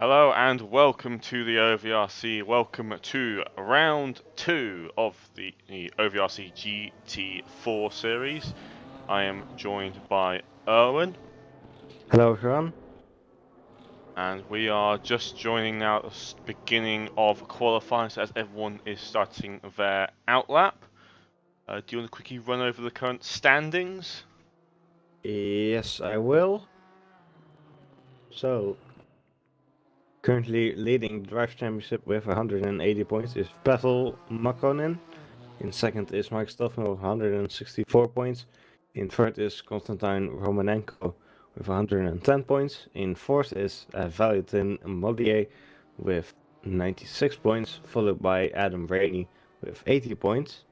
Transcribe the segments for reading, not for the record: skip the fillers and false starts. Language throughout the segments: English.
Hello and welcome to the OVRC. Welcome to round 2 of the OVRC GT4 Series. I am joined by Erwin. Hello everyone. And we are just joining now at the beginning of qualifying, so as everyone is starting their outlap. Do you want to quickly run over the current standings? Yes, I will. So, currently leading the Drive Championship with 180 points is Pavel Makonin. In second is Mike Stoffman with 164 points. In third is Konstantin Romanenko with 110 points. In fourth is Valentin Modier with 96 points, followed by Adam Rainey with 80 points.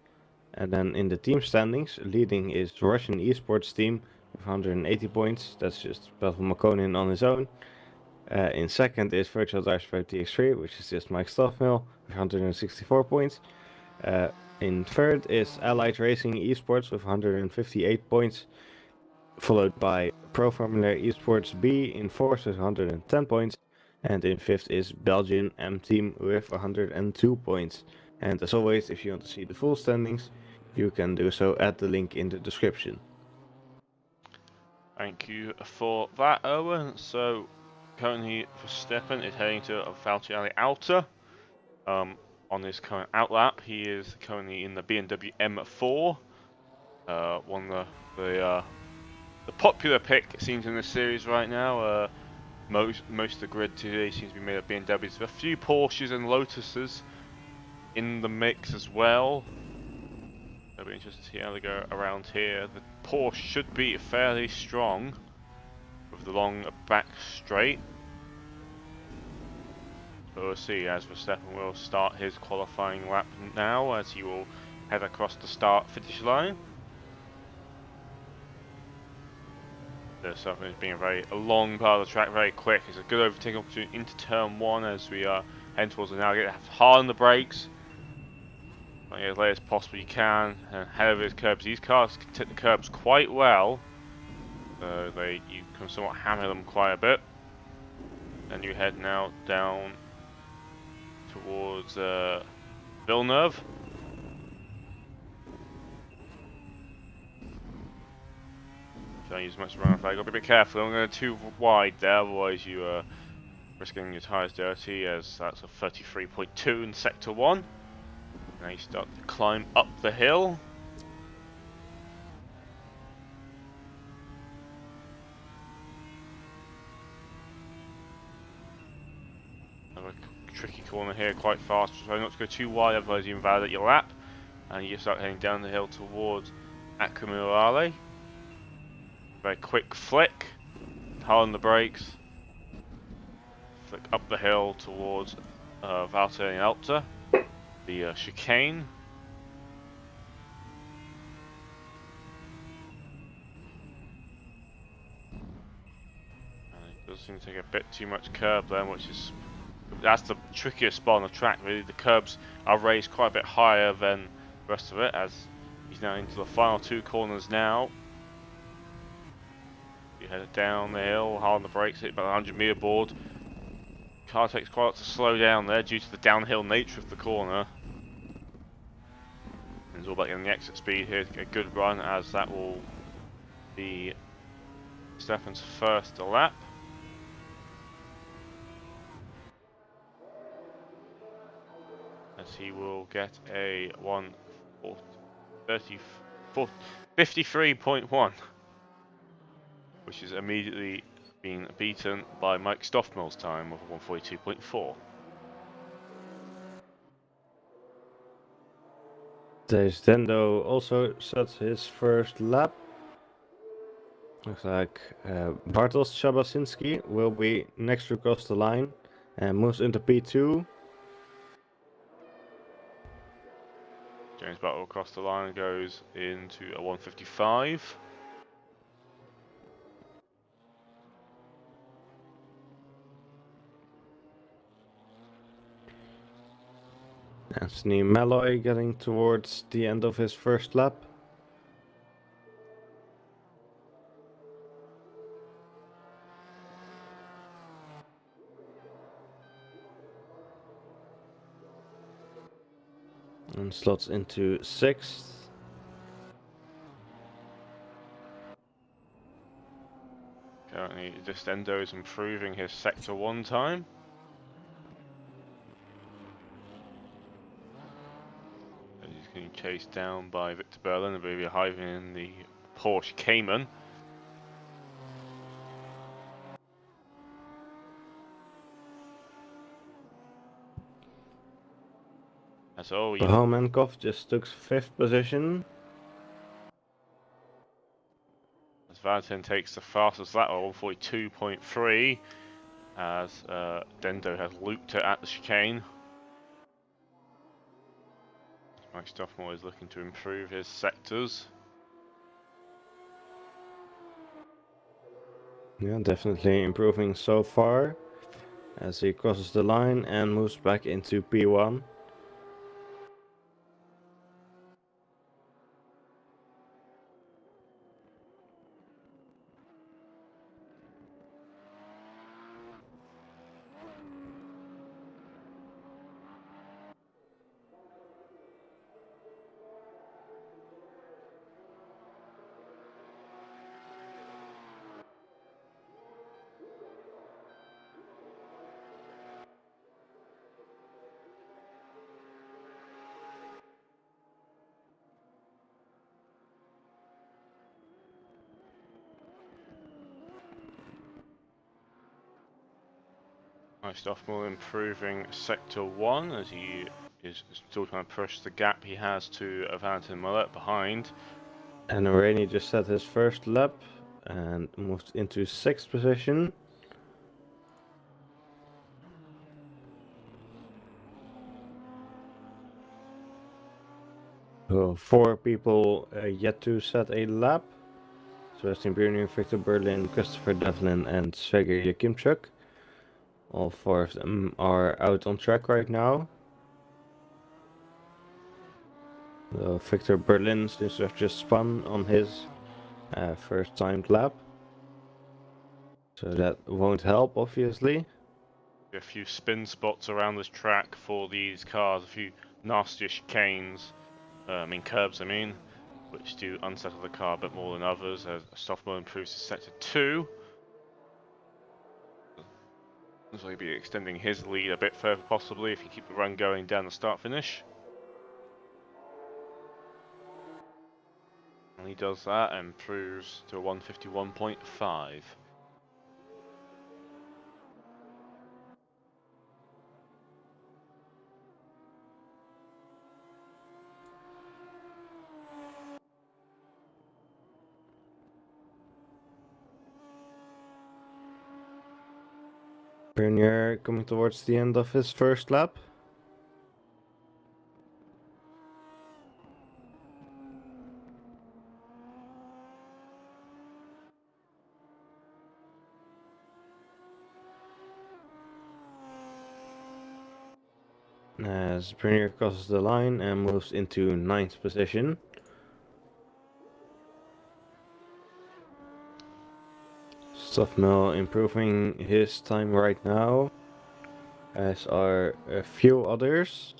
And then in the team standings, leading is Russian esports team with 180 points. That's just Pavel Makonin on his own. In second is Virtual Drive Pro TX3, which is just Mike Stoffmill with 164 points. In third is Allied Racing Esports with 158 points, followed by Pro Formula Esports B in fourth with 110 points. And in fifth is Belgian M Team with 102 points. And as always, if you want to see the full standings, you can do so at the link in the description. Thank you for that, Erwin. So, currently Verstappen is heading to Valtteri Alta. On his current outlap, he is currently in the BMW M4. One of the popular pick, it seems, in this series right now. Most of the grid today seems to be made of BMWs. There are a few Porsches and Lotuses in the mix as well. It'll be interesting to see how they go around here. The Porsche should be fairly strong with the long back straight. But we'll see as Verstappen will start his qualifying lap now, as he will head across the start-finish line. There's something being a long part of the track, very quick. It's a good overtaking opportunity into turn 1 as we are heading towards the navigate. Have hard on the brakes. As late as possible you can, and head over these curbs. These cars can take the curbs quite well. You can somewhat hammer them quite a bit. And you head now down towards Villeneuve. Don't use much run flag. Got to be a bit careful. I'm going too wide there, otherwise you are risking your tyres dirty. As that's a 33.2 in sector 1. Now you start to climb up the hill. Another tricky corner here, quite fast. Try not to go too wide, otherwise you invalidate your lap. And you start heading down the hill towards Accumulale. Very quick flick, hard on the brakes. Flick up the hill towards Valtteri Alta, the chicane. And it does seem to take a bit too much curb then, that's the trickiest spot on the track really. The curbs are raised quite a bit higher than the rest of it, as he's now into the final 2 corners now. You head down the hill, hard on the brakes, hit about the 100-meter board. Car takes quite a lot to slow down there due to the downhill nature of the corner. And it's all about getting the exit speed here to get a good run, as that will be Stephan's first lap. As he will get a 53.1, which is immediately being beaten by Mike Stoffmill's time of 142.4. Dendo also sets his first lap. Looks like Bartosz Shabasinski will be next to cross the line and moves into P2. James Butler across the line goes into a 155. Anthony Malloy getting towards the end of his first lap. and slots into 6th. Currently, Destendo is improving his Sector 1 time. And he's getting chased down by Victor Berlin, and we're hiving in the Porsche Cayman. As Baumankov just took 5th position. As Valentin takes the fastest lap, 142.3, as Dendo has looped it at the chicane. Mike Stoffmore is looking to improve his sectors. Yeah, definitely improving so far as he crosses the line and moves back into P1. Mike Stoffmore improving Sector 1 as he is still trying to push the gap he has to Valentin Mullet behind. And Rainey just set his first lap and moved into 6th position. So 4 people yet to set a lap. Sebastian Buurning, Victor Berlin, Christopher Devlin and Sergei Yakimchuk. All 4 of them are out on track right now. Victor Berlin seems to have just spun on his first timed lap. So that won't help, obviously. A few spin spots around this track for these cars, a few nasty chicanes, curbs, which do unsettle the car a bit more than others as Stoffmore improves to Sector 2. So he'll be extending his lead a bit further possibly if he keep the run going down the start finish. And he does that and improves to a 151.5. Bernier coming towards the end of his first lap. As Bernier crosses the line and moves into 9th position. Stoffmel improving his time right now, as are a few others.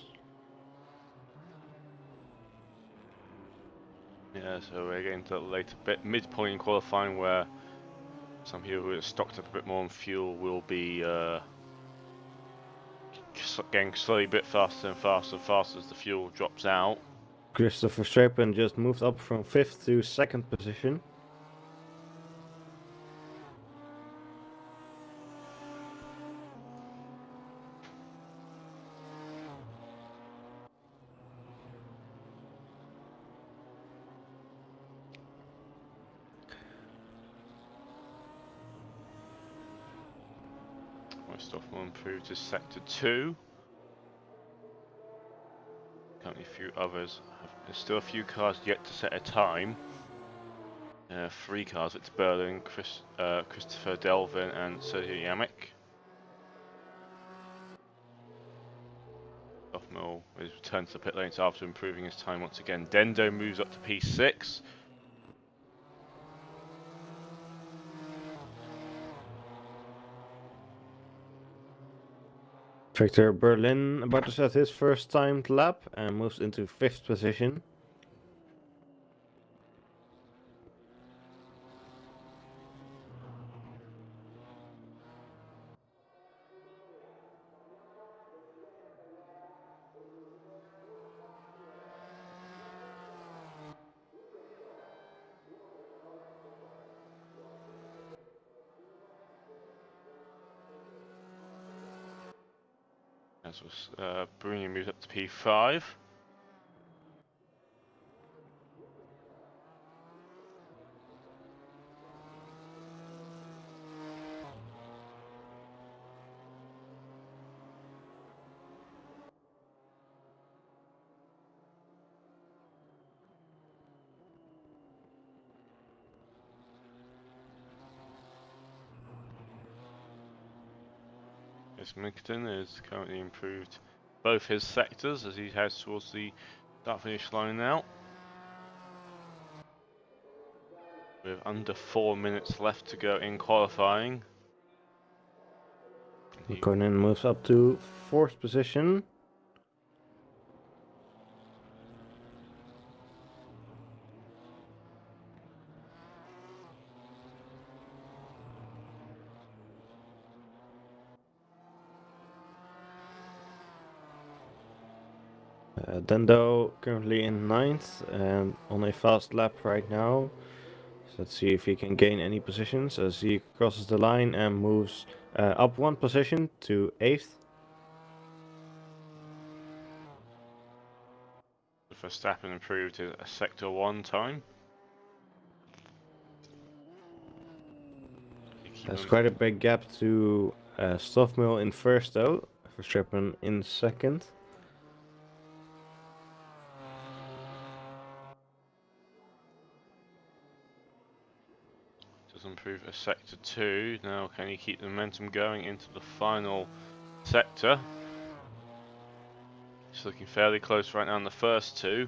Yeah, so we're getting to the later bit midpoint in qualifying where some people who are stocked up a bit more on fuel will be getting slowly a bit faster and faster and faster as the fuel drops out. Christopher Strapen just moved up from 5th to 2nd position. My stuff will improve to Sector 2. Currently a few others. There's still a few cars yet to set a time. 3 cars, it's Berlin, Christopher Delvin and Sergei Yamek. Stoffmel is returned to the pit lanes after improving his time once again. Dendo moves up to P6. Victor Berlin about to set his first timed lap and moves into 5th position. As was Bruni moves up to P5. As Minkton is currently improved both his sectors as he heads towards the start finish line now. With under 4 minutes left to go in qualifying. Conan moves up to 4th position. Dendo currently in 9th and on a fast lap right now. So let's see if he can gain any positions as he crosses the line and moves up 1 position to 8th. Verstappen improved his sector 1 time. That's quite a big gap to Stoffmill in 1st though. Verstappen in 2nd. Does improve a sector 2. Now can he keep the momentum going into the final sector? It's looking fairly close right now in the first 2.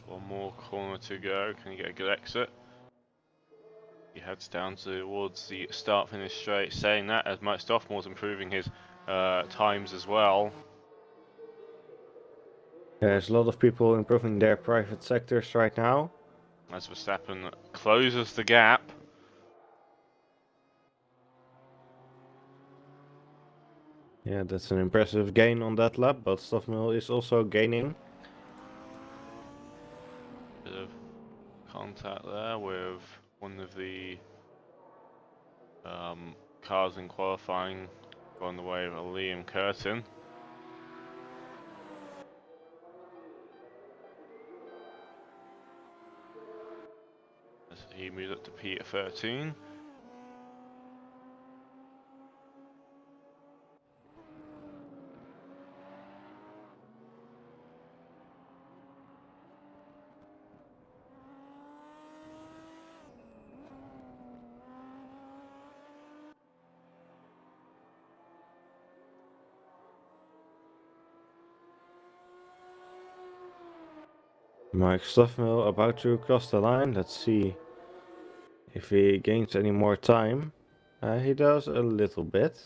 One more corner to go. Can he get a good exit? He heads down towards the start finish straight. Saying that, as Mike Stoffmore's improving his times as well. There's a lot of people improving their private sectors right now. As Verstappen closes the gap. Yeah, that's an impressive gain on that lap, but Stoffmill is also gaining. Bit of contact there with one of the cars in qualifying going the way of Liam Curtin. As he moves up to P13. Mike Stoffmill about to cross the line. Let's see if he gains any more time. He does a little bit.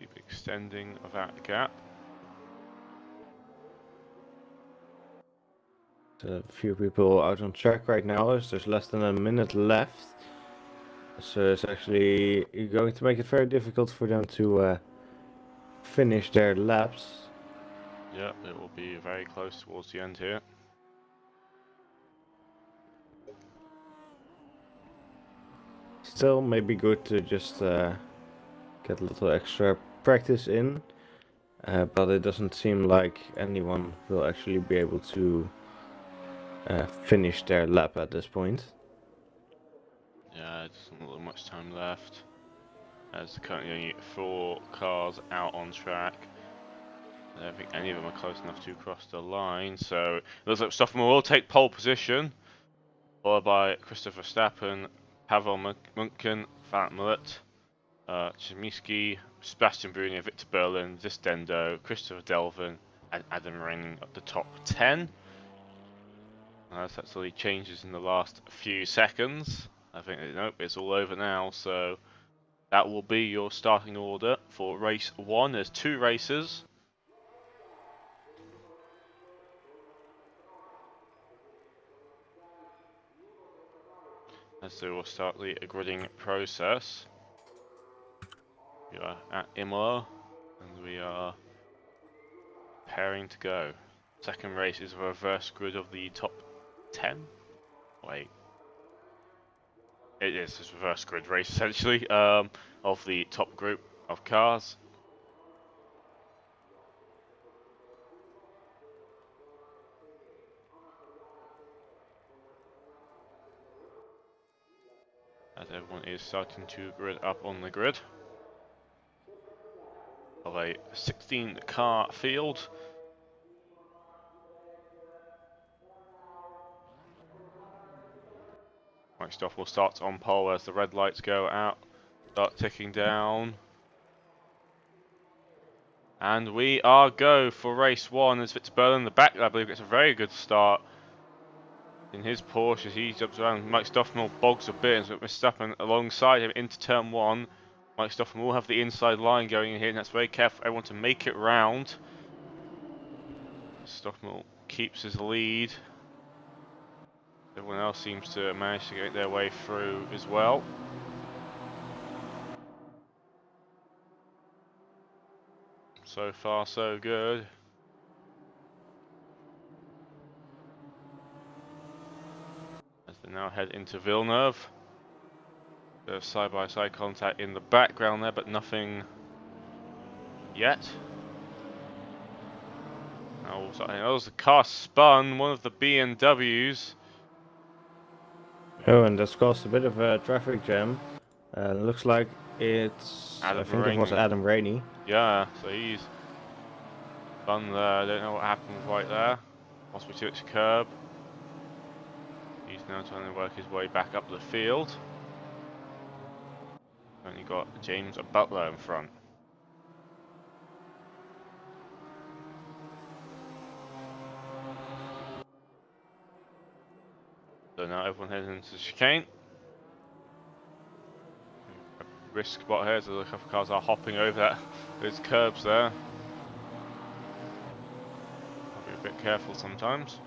Keep extending that gap. A few people out on track right now as there's less than a minute left. So it's actually going to make it very difficult for them to finish their laps. Yep, it will be very close towards the end here. Still, maybe good to just get a little extra practice in. But it doesn't seem like anyone will actually be able to finish their lap at this point. Yeah, it doesn't look like much time left. There's currently only 4 cars out on track. I don't think any of them are close enough to cross the line, so it looks like Stoffman will take pole position, followed by Christopher Verstappen, Pavel Munken, Van Millet, Chemiski, Sebastian Bruni, Victor Berlin, Zistendo, Christopher Delvin, and Adam Ring at the top 10. Unless that suddenly changes in the last few seconds. I think, nope, it's all over now, so that will be your starting order for race 1. There's 2 races. And so we'll start the gridding process. We are at Imola, and we are preparing to go. Second race is a reverse grid of the top 10. Wait. It is a reverse grid race, essentially, of the top group of cars. As everyone is starting to grid up on the grid of a 16 car field. Mike Stoffel starts on pole as the red lights go out, start ticking down. And we are go for race 1 as Fitzberlin in the back, I believe, gets a very good start in his Porsche as he jumps around. Mike Stoffel bogs a bit, and so Verstappen alongside him into turn 1. Mike Stoffel will have the inside line going in here, and that's very careful. Everyone to make it round. Stoffel keeps his lead. Everyone else seems to manage to get their way through as well. So far, so good. As they now head into Villeneuve. Bit of side-by-side contact in the background there, but nothing yet. Oh, the car spun one of the BMWs. Oh, and that's caused a bit of a traffic jam. Looks like it's, I think it was Adam Rainey. Yeah, so he's spun there. I don't know what happened right there. Possibly to its curb. He's now trying to work his way back up the field. Only got James Butler in front. So now everyone heads into the chicane. Risk spot here, so a couple of cars are hopping over those curbs there. I'll be a bit careful sometimes.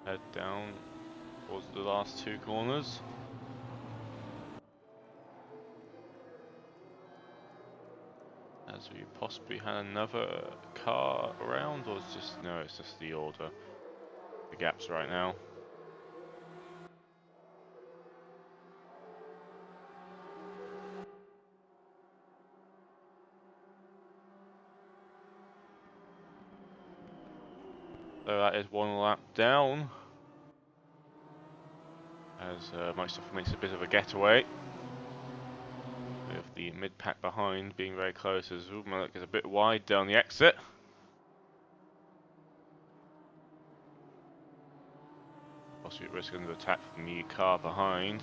Head down towards the last 2 corners. As we possibly had another car around, or it's just, no, it's just the order. The gaps right now. So that is 1 lap down. As Mike Stoffel makes a bit of a getaway. With the mid-pack behind being very close as Ulmerich is a bit wide down the exit. Possibly at risk of an attack from the car behind.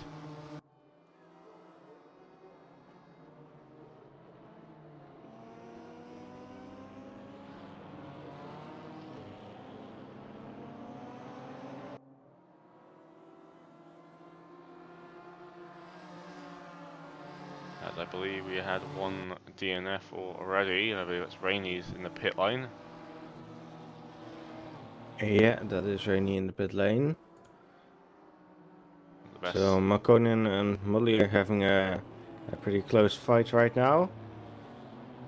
As I believe we had 1 DNF already, and I believe that's Rainey's in the pit lane. Yeah, that is Rainey in the pit lane. So Makonnen and Mully are having a pretty close fight right now.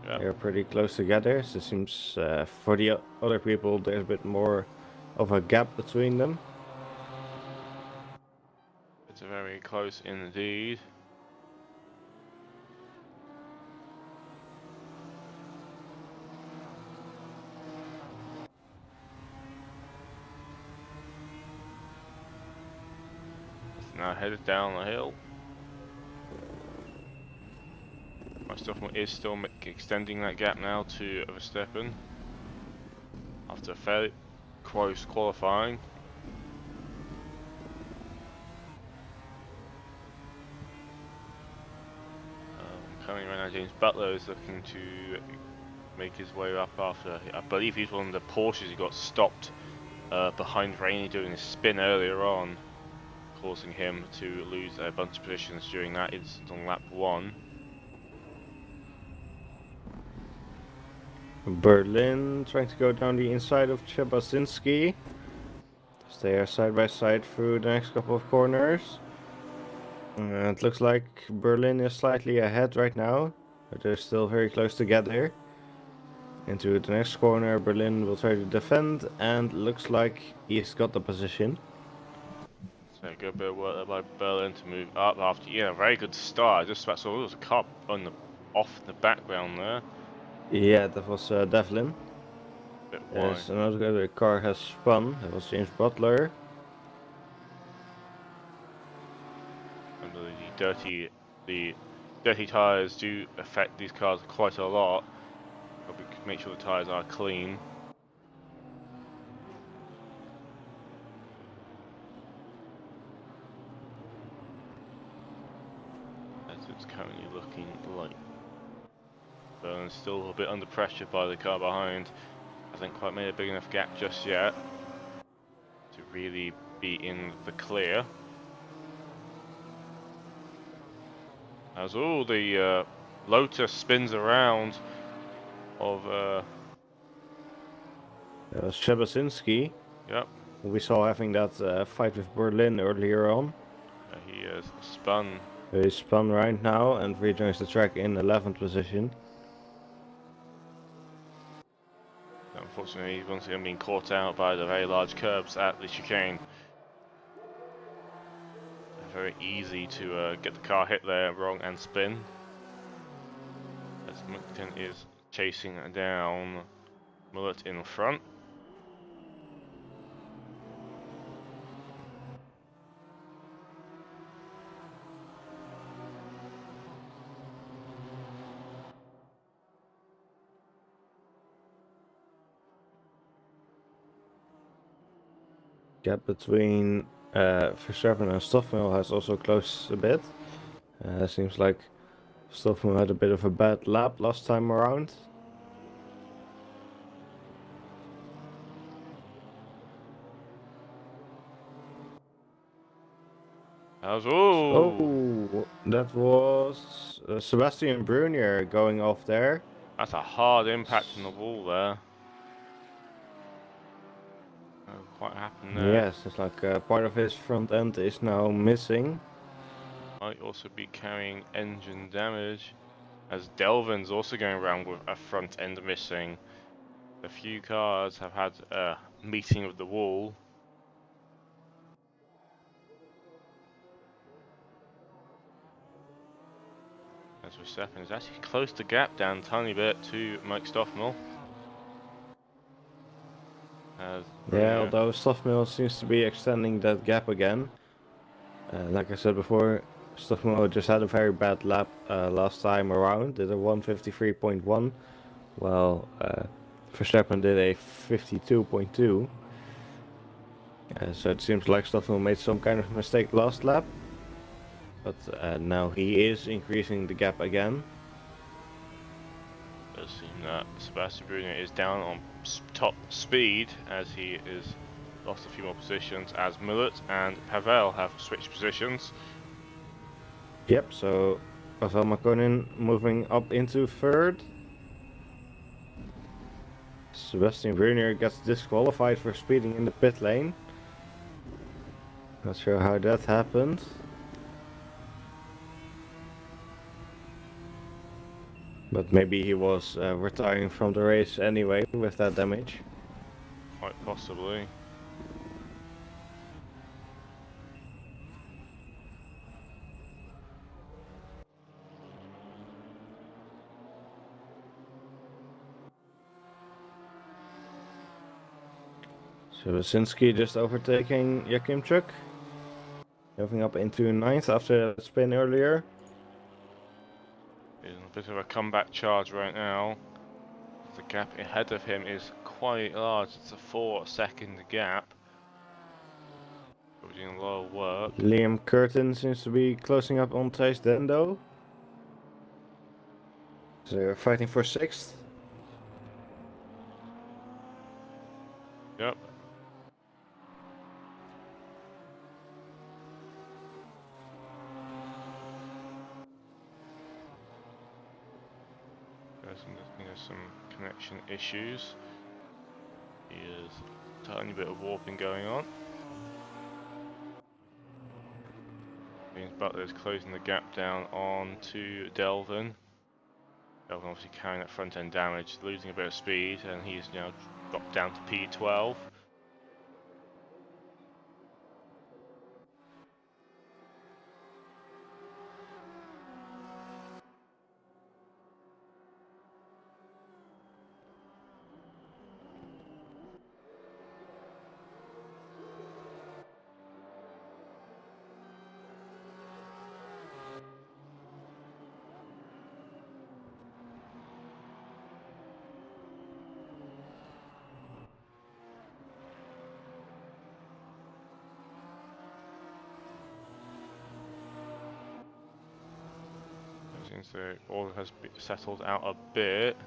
Yep. They're pretty close together, so it seems for the other people there's a bit more of a gap between them. It's very close indeed. Now headed down the hill. My stuff is still extending that gap now to Verstappen after a fairly close qualifying. Coming right now, James Butler is looking to make his way up after. I believe he's one of the Porsches who got stopped behind Rainey doing a spin earlier on, causing him to lose a bunch of positions during that incident on lap 1. Berlin trying to go down the inside of Chebasinski. They are side by side through the next couple of corners. It looks like Berlin is slightly ahead right now, but they're still very close together. Into the next corner, Berlin will try to defend, and looks like he's got the position. So a good bit of work there by Berlin to move up after, yeah, a very good start. Just about saw there was a car off in the background there. Yeah, that was Devlin. Bit wide. There's another car has spun. That was James Butler. And the dirty tires do affect these cars quite a lot. But we can make sure the tires are clean. As it's currently looking like Berlin's still a bit under pressure by the car behind. Hasn't quite made a big enough gap just yet to really be in the clear. As all the Lotus spins around of That was Chebasinski. yep. We saw having that fight with Berlin earlier on. He has spun. He spun right now and rejoins the track in 11th position. Unfortunately, he's once again being caught out by the very large curbs at the chicane. Very easy to get the car hit there wrong and spin. As Muckton is chasing down Mullet in front. Gap between Verstappen and Stoffel has also closed a bit. Seems like Stoffel had a bit of a bad lap last time around. Oh, that was Sebastian Brunier going off there. That's a hard impact on the wall there. What happened there? Yes, it's like part of his front end is now missing. Might also be carrying engine damage, as Delvin's also going around with a front end missing. A few cars have had a meeting of the wall. As Verstappen is actually closed the gap down a tiny bit to Mike Stoffmill. Yeah, although Stoffmill seems to be extending that gap again. Like I said before, Stoffmill just had a very bad lap last time around, did a 153.1, while Verstappen did a 52.2. So it seems like Stoffmill made some kind of mistake last lap, but now he is increasing the gap again. It does seem that Sebastian Brunier is down on top speed as he is lost a few more positions, as Millet and Pavel have switched positions. Yep, so Pavel Makonin moving up into third. Sebastian Brunier gets disqualified for speeding in the pit lane. Not sure how that happened. But maybe he was retiring from the race anyway with that damage. Quite possibly. So Wasinski just overtaking Jakimchuk. Moving up into 9th after that spin earlier. In a bit of a comeback charge right now. The gap ahead of him is quite large. It's a 4-second gap. We're doing a lot of work. Liam Curtin seems to be closing up on Thijs Dendo. So they're fighting for 6th. Yep. There's some connection issues. Here's a tiny bit of warping going on. Means Butler's closing the gap down on to Delvin. Delvin obviously carrying that front end damage, losing a bit of speed, and he's now dropped down to P12. Seems the order has settled out a bit.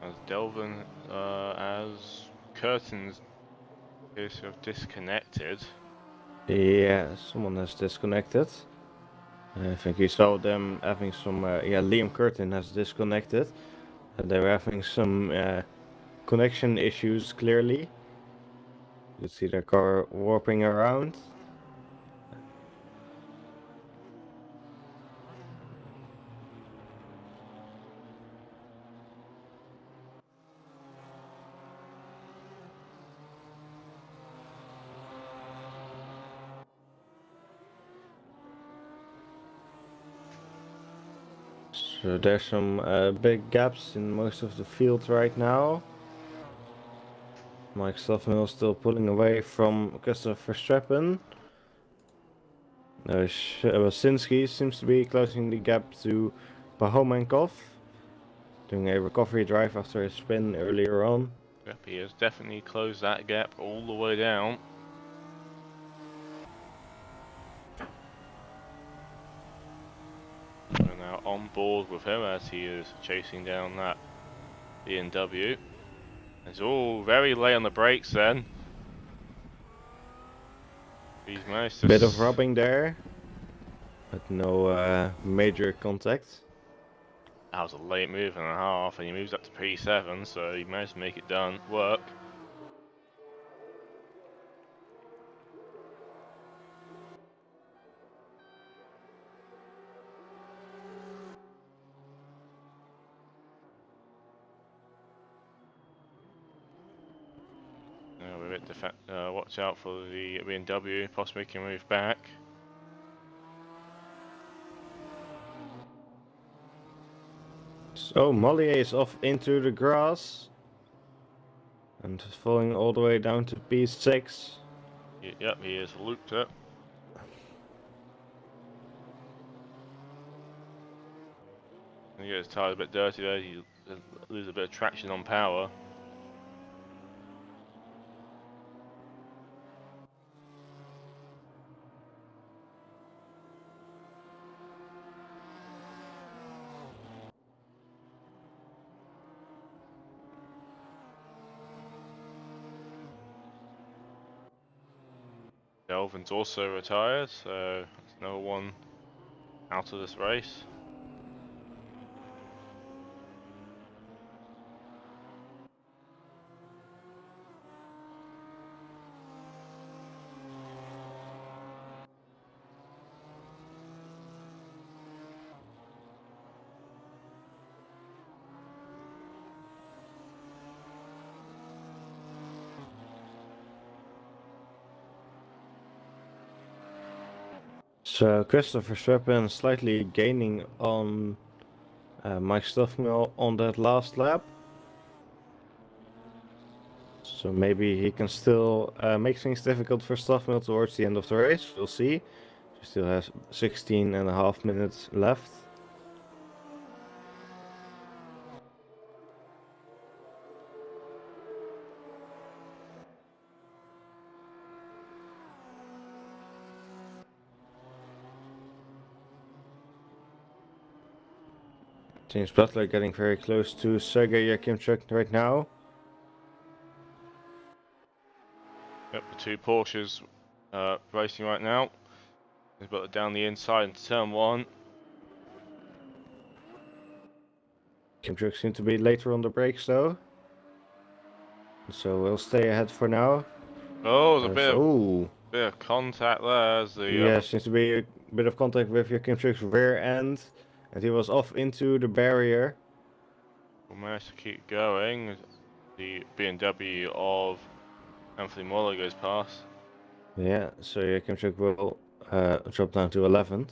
As Delvin, as Curtains is sort of disconnected. Yeah, someone has disconnected. I think you saw them having some. Yeah, Liam Curtin has disconnected. They were having some connection issues. Clearly, you see their car warping around. So there's some big gaps in most of the field right now. Mike Stoffel still pulling away from Christopher Verstappen. Wasinski seems to be closing the gap to Pahomenkov, doing a recovery drive after a spin earlier on. Yep, he has definitely closed that gap all the way down. We're now on board with him as he is chasing down that BMW. It's all very late on the brakes then. He's managed to... Bit of rubbing there, but no major contact. That was a late move and a half, and he moves up to P7, so he managed to make it work. We're a bit watch out for the BMW, possibly making a move back. So Mollier is off into the grass and falling all the way down to P6. Yep, he is looped it. He gets his tires a bit dirty there, he loses a bit of traction on power. Delvin's also retired, so there's no one out of this race. So Christopher Verstappen slightly gaining on Mike Stoffel on that last lap. So maybe he can still make things difficult for Stoffel towards the end of the race. We'll see. He still has 16.5 minutes left. James Butler getting very close to Sergei Yakimchuk right now. Yep, the two Porsches racing right now. He's got it down the inside into turn 1. Yakimchuk seems to be later on the brakes though. So we'll stay ahead for now. Oh, there's a Oh, bit of contact there. As the yeah, seems to be a bit of contact with Yakimchuk's rear end. And he was off into the barrier. will manage to keep going. The BMW of Anthony Imola goes past. Yeah, so Yakimchuk will drop down to 11th.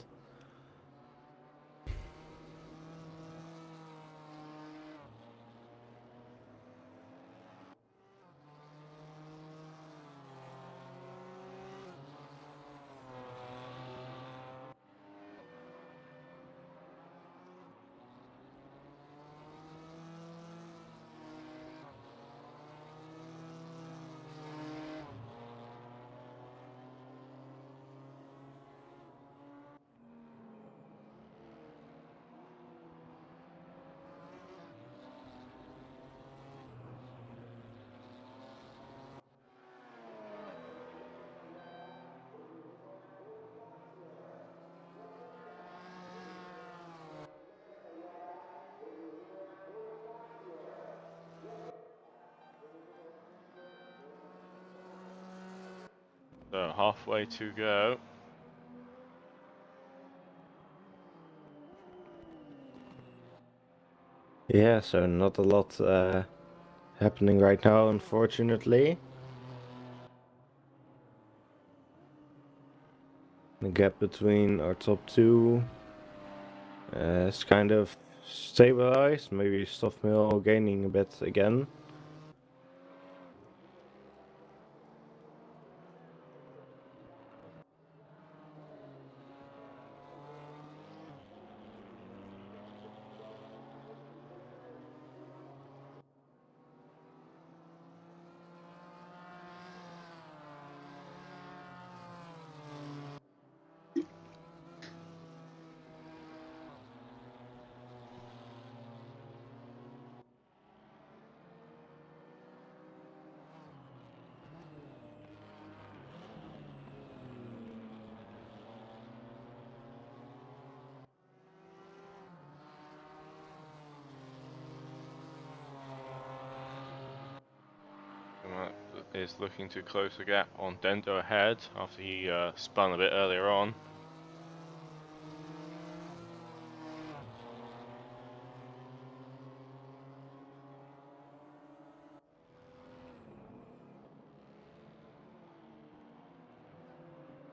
So halfway to go. Yeah, so not a lot happening right now, unfortunately. The gap between our top two is kind of stabilized. Maybe Stoffmill gaining a bit again. Is looking to close the gap on Dendo ahead after he spun a bit earlier on.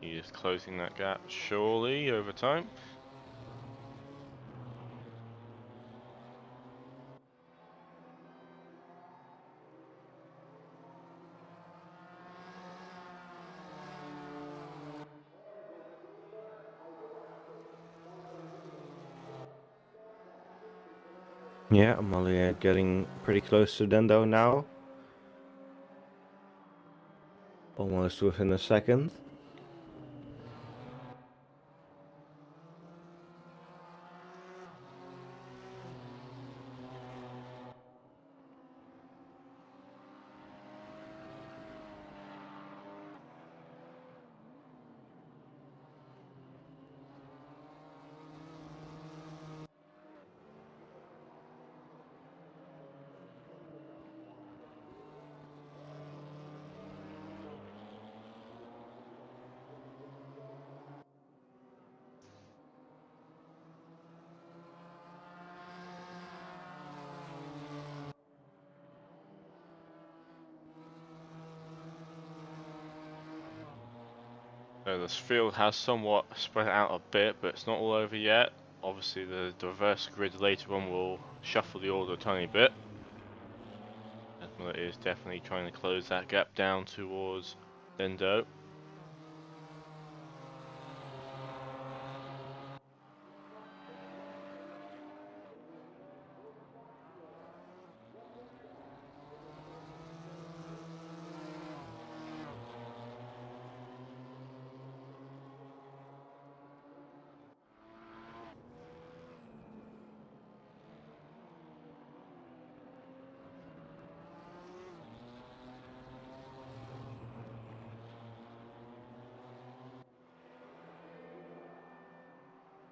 He is closing that gap surely over time. Yeah, Amalia getting pretty close to Dendo now. Almost within a second. So this field has somewhat spread out a bit, but it's not all over yet. Obviously the reverse grid later on will shuffle the order a tiny bit. It is definitely trying to close that gap down towards Dendo.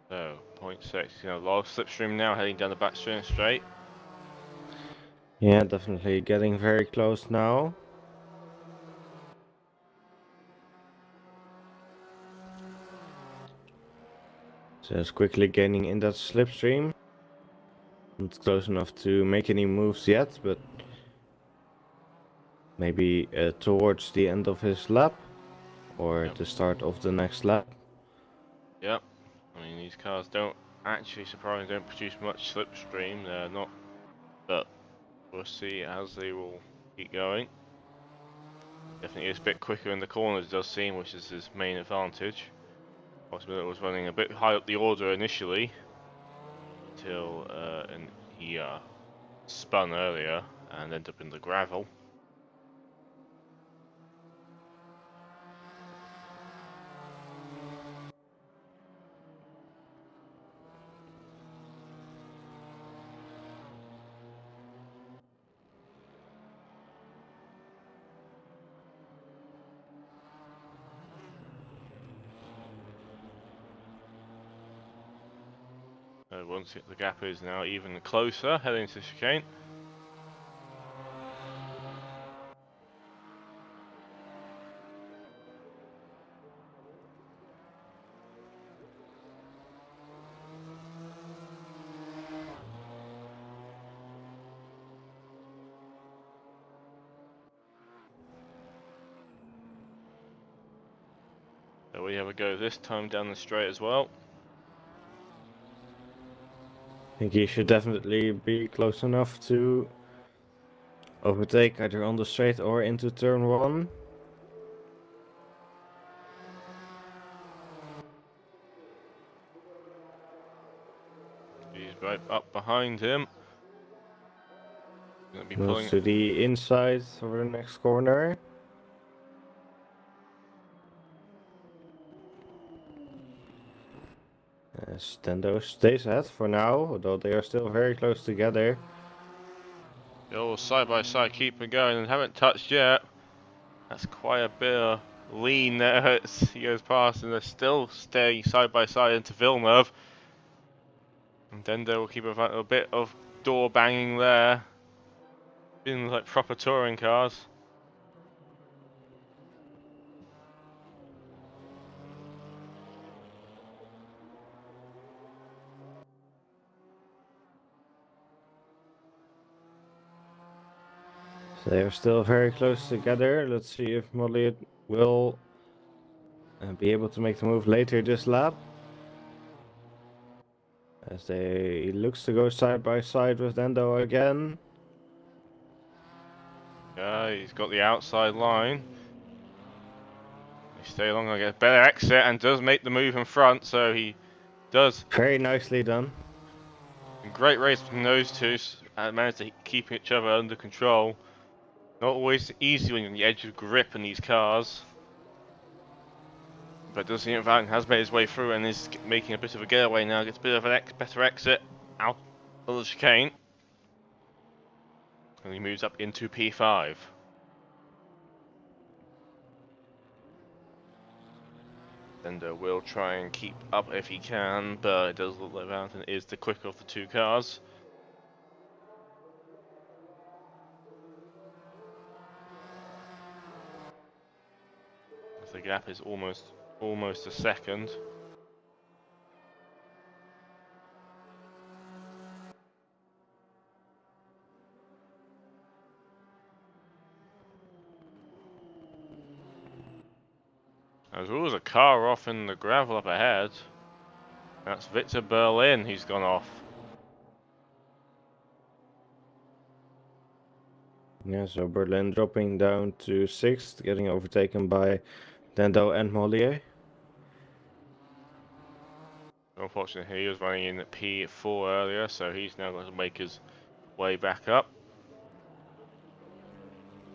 So, 0.6, he's going to low slipstream now, heading down the back straight. Yeah, definitely getting very close now. Just quickly gaining in that slipstream. Not close enough to make any moves yet, but maybe towards the end of his lap or Yep. the start of the next lap. Yep. I mean, these cars don't actually, surprisingly, don't produce much slipstream. They're not, but we'll see as they will keep going. Definitely is a bit quicker in the corners, it does seem, which is his main advantage. Possibly it was running a bit high up the order initially, until and he spun earlier and ended up in the gravel. Once the gap is now even closer, heading to chicane. So we have a go this time down the straight as well. I think he should definitely be close enough to overtake either on the straight or into turn 1. He's right up behind him. Gonna be Moves pulling. to the inside for the next corner. Stendo stays ahead for now, although they are still very close together. Oh, side by side, keep it going and haven't touched yet. That's quite a bit of lean there as he goes past, and they're still staying side by side into Villeneuve. And then they will keep a bit of door banging there. Feeling like proper touring cars. So they are still very close together. Let's see if Molly will be able to make the move later this lap. As he looks to go side by side with Dendo again. Yeah, he's got the outside line. They stay along, I get a better exit and does make the move in front, so he does. Very nicely done. Great race between those two, managed to keep each other under control. Not always easy when you're on the edge of grip in these cars. But does seem Van has made his way through and is making a bit of a getaway now. Gets a bit of a better exit out of the chicane. And he moves up into P5. Bender will try and keep up if he can, but it does look like Valentin is the quicker of the two cars. The gap is almost a second. There's always a car off in the gravel up ahead. That's Victor Berlin who's gone off. Yeah, so Berlin dropping down to 6th, getting overtaken by Dendo and Mollier. Unfortunately, he was running in at P4 earlier, so he's now going to make his way back up.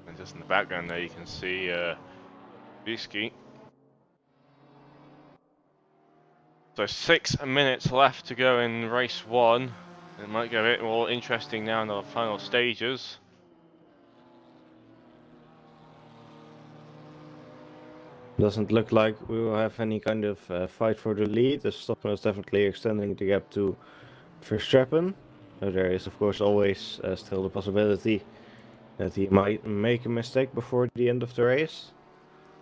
And just in the background there, you can see Bisky. So 6 minutes left to go in race 1. It might get a bit more interesting now in the final stages. Doesn't look like we will have any kind of fight for the lead. Stoffman is definitely extending the gap to Verstappen. There is of course always still the possibility that he might make a mistake before the end of the race.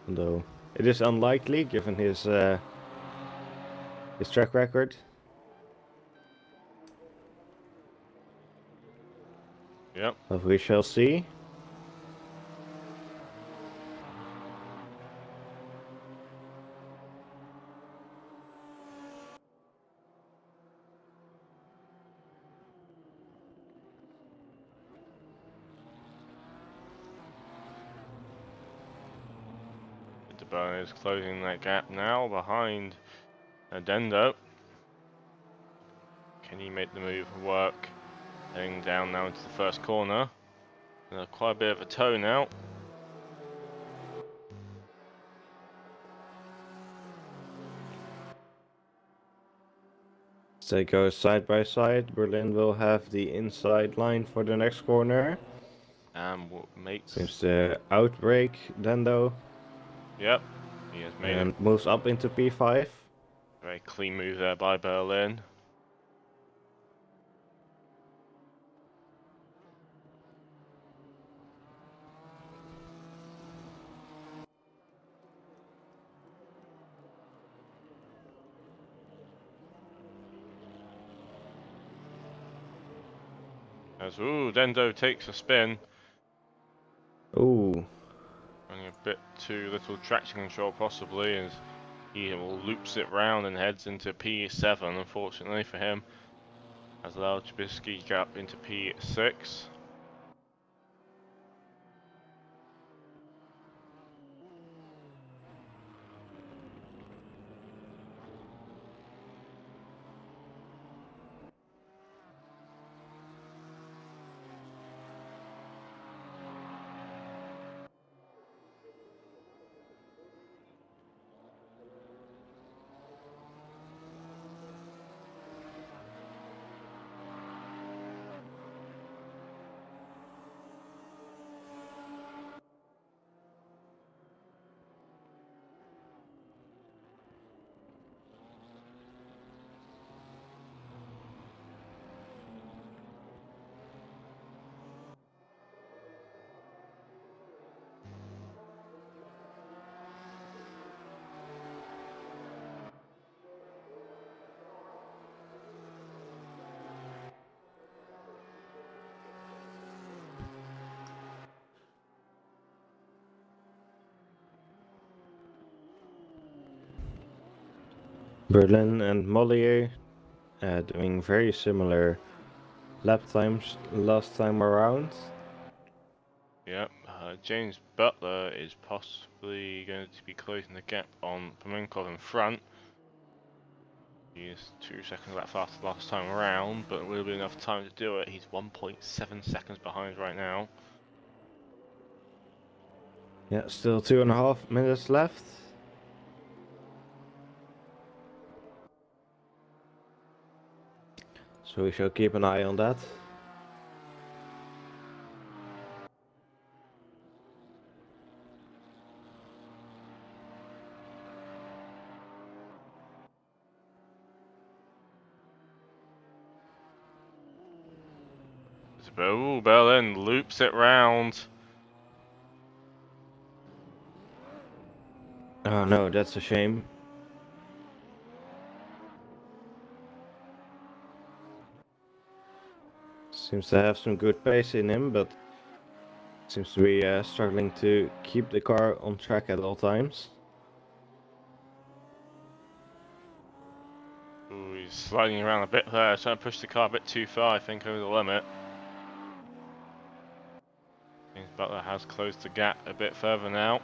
Although it is unlikely given his track record. Yep. But we shall see. Burn is closing that gap now behind Dendo. Can he make the move work? Heading down now into the first corner. Quite a bit of a toe now. So they go side by side. Berlin will have the inside line for the next corner. And what makes... Seems to outbrake Dendo. Yep, he has made and it. Moves up into P5. Very clean move there by Berlin. As Dendo takes a spin. Ooh. Running a bit too little traction control possibly, as he loops it round and heads into P7, unfortunately for him. Has allowed Trubisky gap into P6. Berlin and Mollier doing very similar lap times last time around. Yep, James Butler is possibly going to be closing the gap on Pimenkov in front. He is 2 seconds that fast last time around, but will be enough time to do it. He's 1.7 seconds behind right now. Yeah, still 2.5 minutes left. So we shall keep an eye on that. Berlin loops it round. Oh no, that's a shame. Seems to have some good pace in him, but seems to be struggling to keep the car on track at all times. Ooh, he's sliding around a bit there, trying to push the car a bit too far, I think, over the limit. James Butler has closed the gap a bit further now.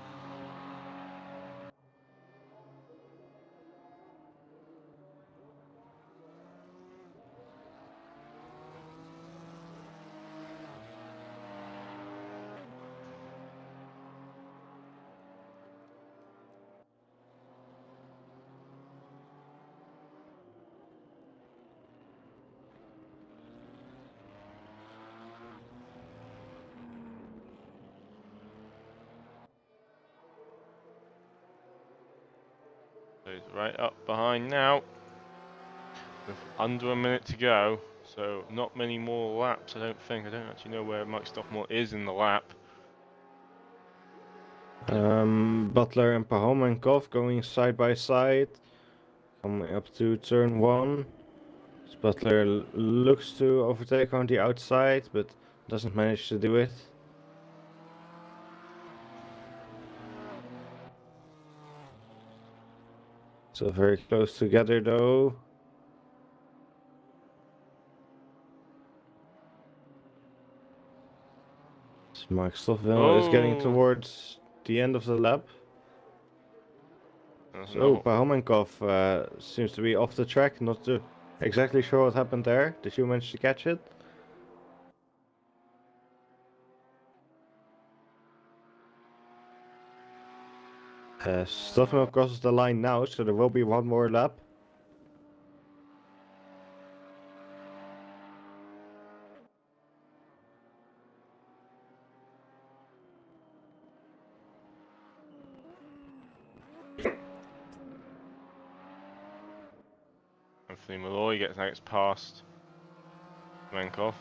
is right up behind now, with under a minute to go. So not many more laps, I don't think. I don't actually know where Mike Stoffmore is in the lap. Butler and Pahomenkov going side by side, coming up to turn 1. Butler looks to overtake on the outside, but doesn't manage to do it. Still very close together though. Mark Stoffel is getting towards the end of the lap. So No. Pahomenkov seems to be off the track, not exactly sure what happened there. Did you manage to catch it? Stoffel crosses the line now, so there will be one more lap. Anthony Malloy gets past Menkov.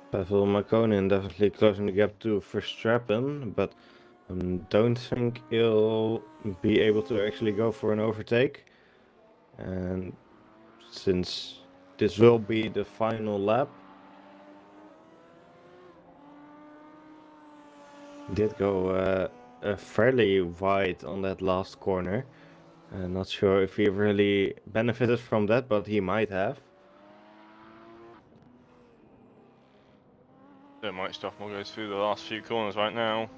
Pavel Markonen definitely closing the gap to Verstappen, but don't think he'll be able to actually go for an overtake. And since this will be the final lap, did go fairly wide on that last corner. Not sure if he really benefited from that, but he might have. So Mike Stoffmore goes through the last few corners right now.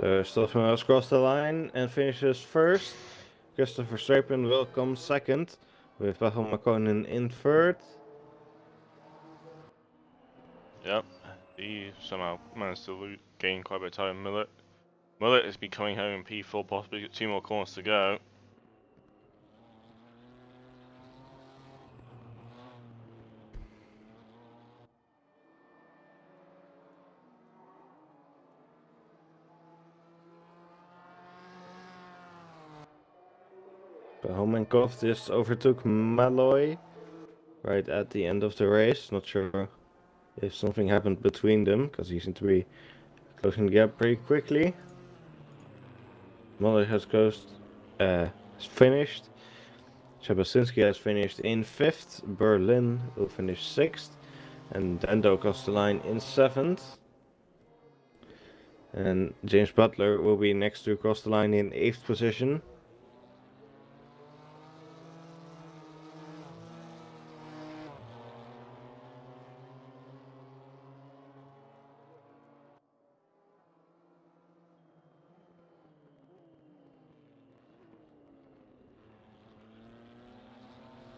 So Stoffel has crossed the line and finishes first. Christopher Strapen will come second, with Pavel Markonen in third. Yep, he somehow managed to gain quite a bit of time. Millet is becoming home in P4, possibly got 2 more corners to go. Pahomenkov just overtook Malloy right at the end of the race. Not sure if something happened between them, because he seemed to be closing the gap pretty quickly. Malloy has finished. Shabasinski has finished in 5th. Berlin will finish 6th. And Dando crossed the line in 7th. And James Butler will be next to cross the line in 8th position.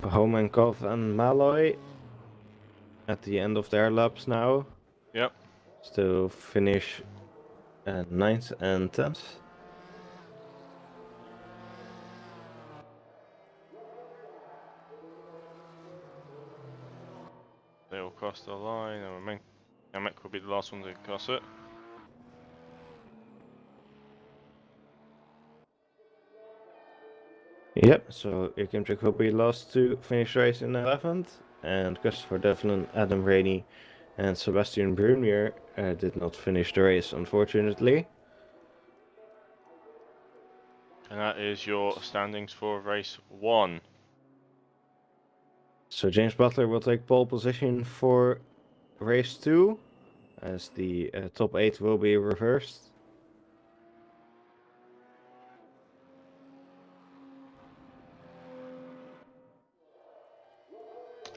Pahomenkov and Malloy at the end of their laps now. Yep. Still finish at 9th and 10th. They will cross the line, and Kamek will be the last one to cross it. Yep, so Kim Trick will be last to finish race in 11th, and Christopher Devlin, Adam Rainey, and Sebastian Brunier did not finish the race, unfortunately. And that is your standings for race 1. So James Butler will take pole position for race 2, as the top 8 will be reversed.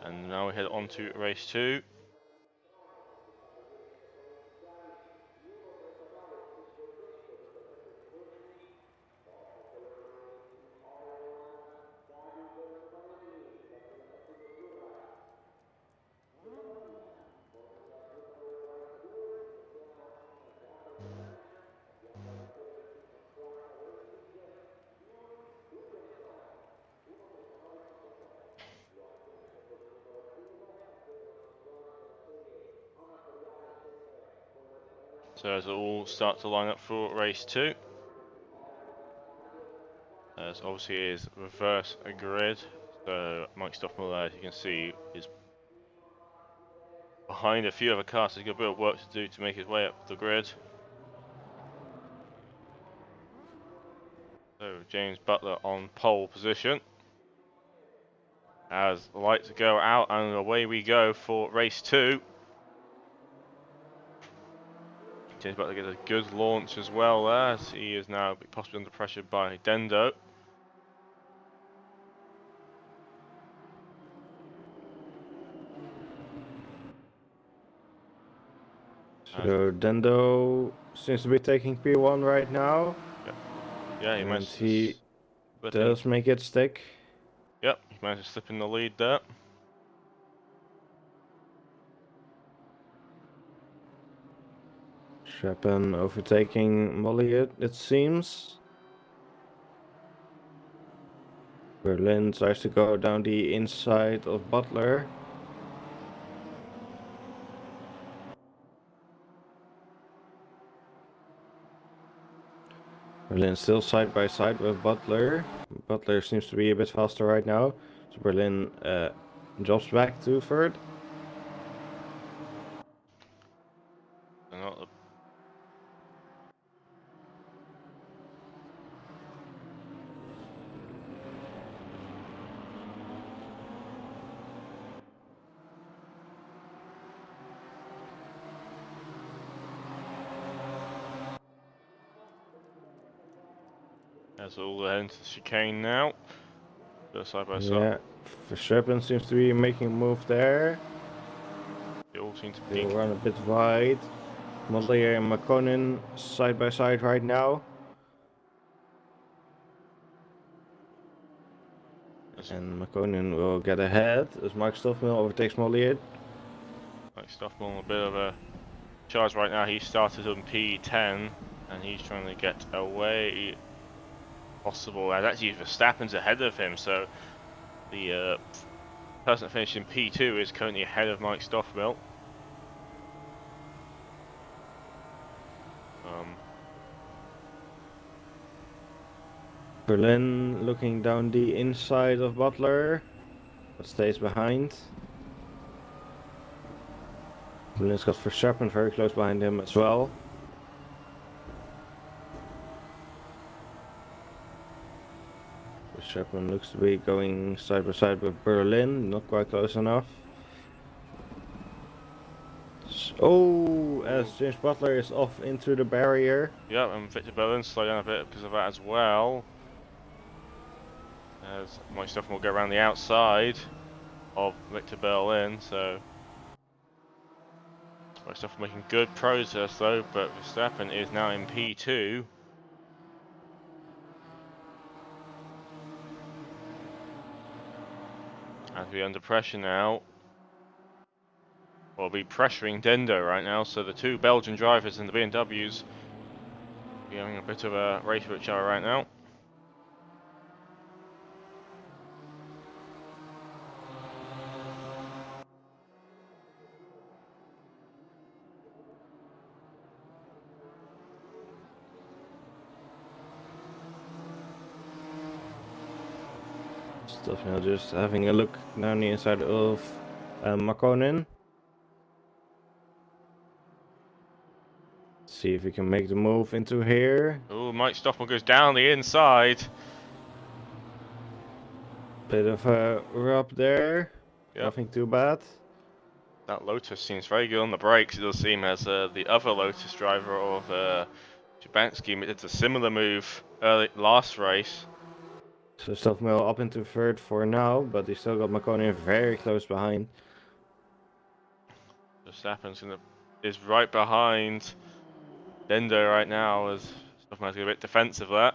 And now we head on to race 2. So as it all start to line up for race 2. As obviously it is reverse a grid, so Mike Stoffmiller, as you can see, is behind a few other cars. He's got a bit of work to do to make his way up the grid. So James Butler on pole position. As the lights go out and away we go for race 2. James Butler gets a good launch as well there, as he is now possibly under pressure by Dendo. So Dendo seems to be taking P1 right now. Yeah, he and managed he to does make it stick. Yep, he managed to slip in the lead there. Shapan overtaking Molly, it seems. Berlin tries to go down the inside of Butler. Berlin still side by side with Butler. Butler seems to be a bit faster right now. So Berlin drops back to third. Not the As all head into the chicane now. Go side by side. Yeah, Verstappen seems to be making a move there. They all seem to They be. will run a bit wide. Montlier and McConan side by side right now. And McConan will get ahead as Mark Stoffmill overtakes Mollier. Like Stoffman on a bit of a charge right now. He started on P10 and he's trying to get away possible. And actually Verstappen's ahead of him, so the person finishing P2 is currently ahead of Mike Stoffmill. Berlin looking down the inside of Butler, but stays behind. Berlin's got Verstappen very close behind him as well. Verstappen looks to be going side by side with Berlin, not quite close enough. Oh, as James Butler is off into the barrier. Yeah, and Victor Berlin slow down a bit because of that as well. As Mike Stoffman will go around the outside of Victor Berlin, so Mike Stoffman making good progress though, but Verstappen is now in P2. As we're under pressure now. We'll be pressuring Dendo right now, so the two Belgian drivers in the BMWs are having a bit of a race with each other right now. Stoffmill just having a look down the inside of McConan. See if we can make the move into here. Oh, Mike Stoffman goes down the inside. Bit of a rub there. Yep. Nothing too bad. That Lotus seems very good on the brakes. It does seem as the other Lotus driver of Jabanski did a similar move last race. So Stoffmill up into third for now, but he still got McConan very close behind. Verstappen's is right behind Dendo right now, as Stoffmill's a bit defensive there.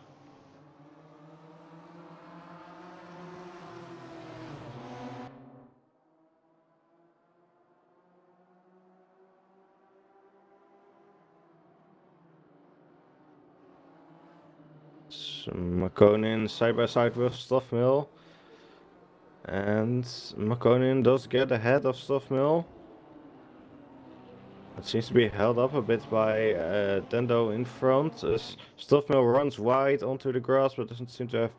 So McConan side by side with Stoffmill. And McConan does get ahead of Stoffmill. It seems to be held up a bit by Dendo in front. As Stoffmill runs wide onto the grass, but doesn't seem to have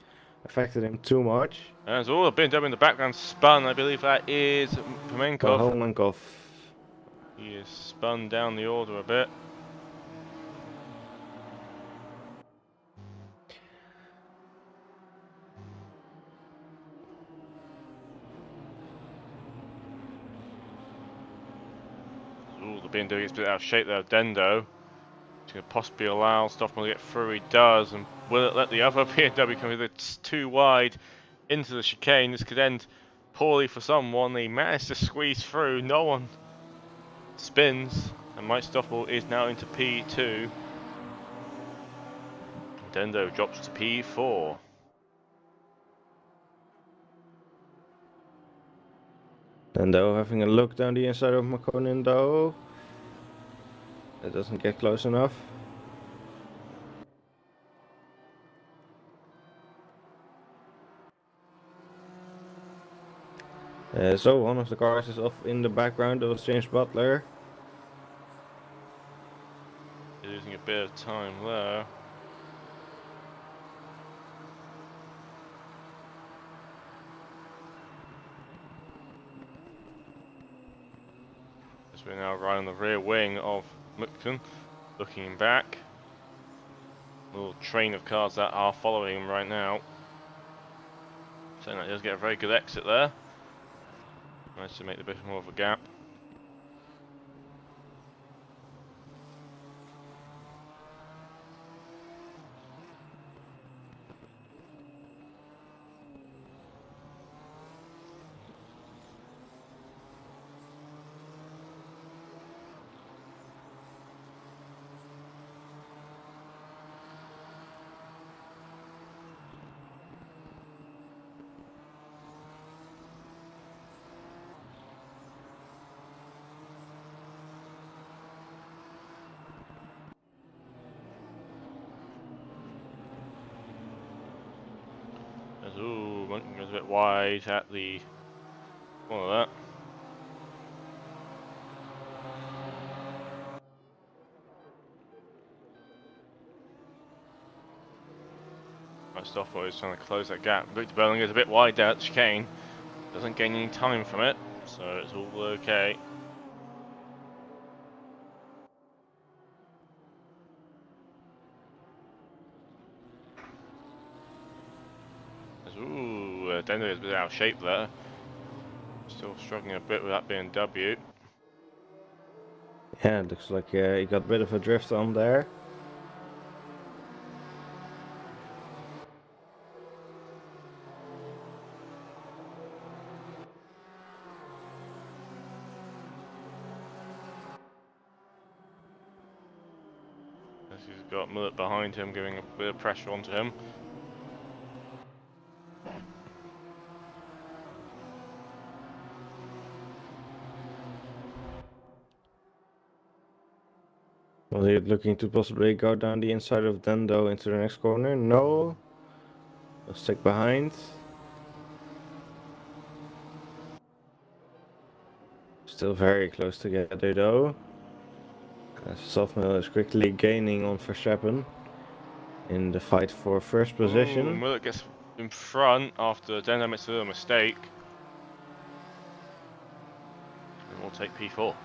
affected him too much. And there's all a BMW in the background spun. I believe that is Pomenkov. Pomenkov. He is spun down the order a bit. Ooh, the BMW gets a bit out of shape there. Dendo. It's going to possibly allow Stoffmill to get through. He does. And will it let the other BMW come in? It's too wide into the chicane. This could end poorly for someone. He managed to squeeze through. No one spins. And Mike Stoffmill is now into P2. Dendo drops to P4. Dendo having a look down the inside of McConan though. It doesn't get close enough. So one of the cars is off in the background. That was James Butler. Losing a bit of time there. As we're now right on the rear wing of Mukton, looking back. A little train of cars that are following him right now. So that does get a very good exit there. Managed to make a bit more of a gap. Ooh, Monkton goes a bit wide at the corner of that. Right, Stoffel is trying to close that gap. Victor Berling goes a bit wide there at the chicane. Doesn't gain any time from it, so it's all okay. Ooh, Dendo is a bit out of shape there. Still struggling a bit with that BMW. Yeah, it looks like he got a bit of a drift on there. As he's got Millet behind him, giving a bit of pressure onto him. Was he looking to possibly go down the inside of Dendo into the next corner? No. He'll stick behind. Still very close together though. Stoffmill is quickly gaining on Verstappen in the fight for first position. Ooh, Millet gets in front after Dendo makes a little mistake. And we'll take P4.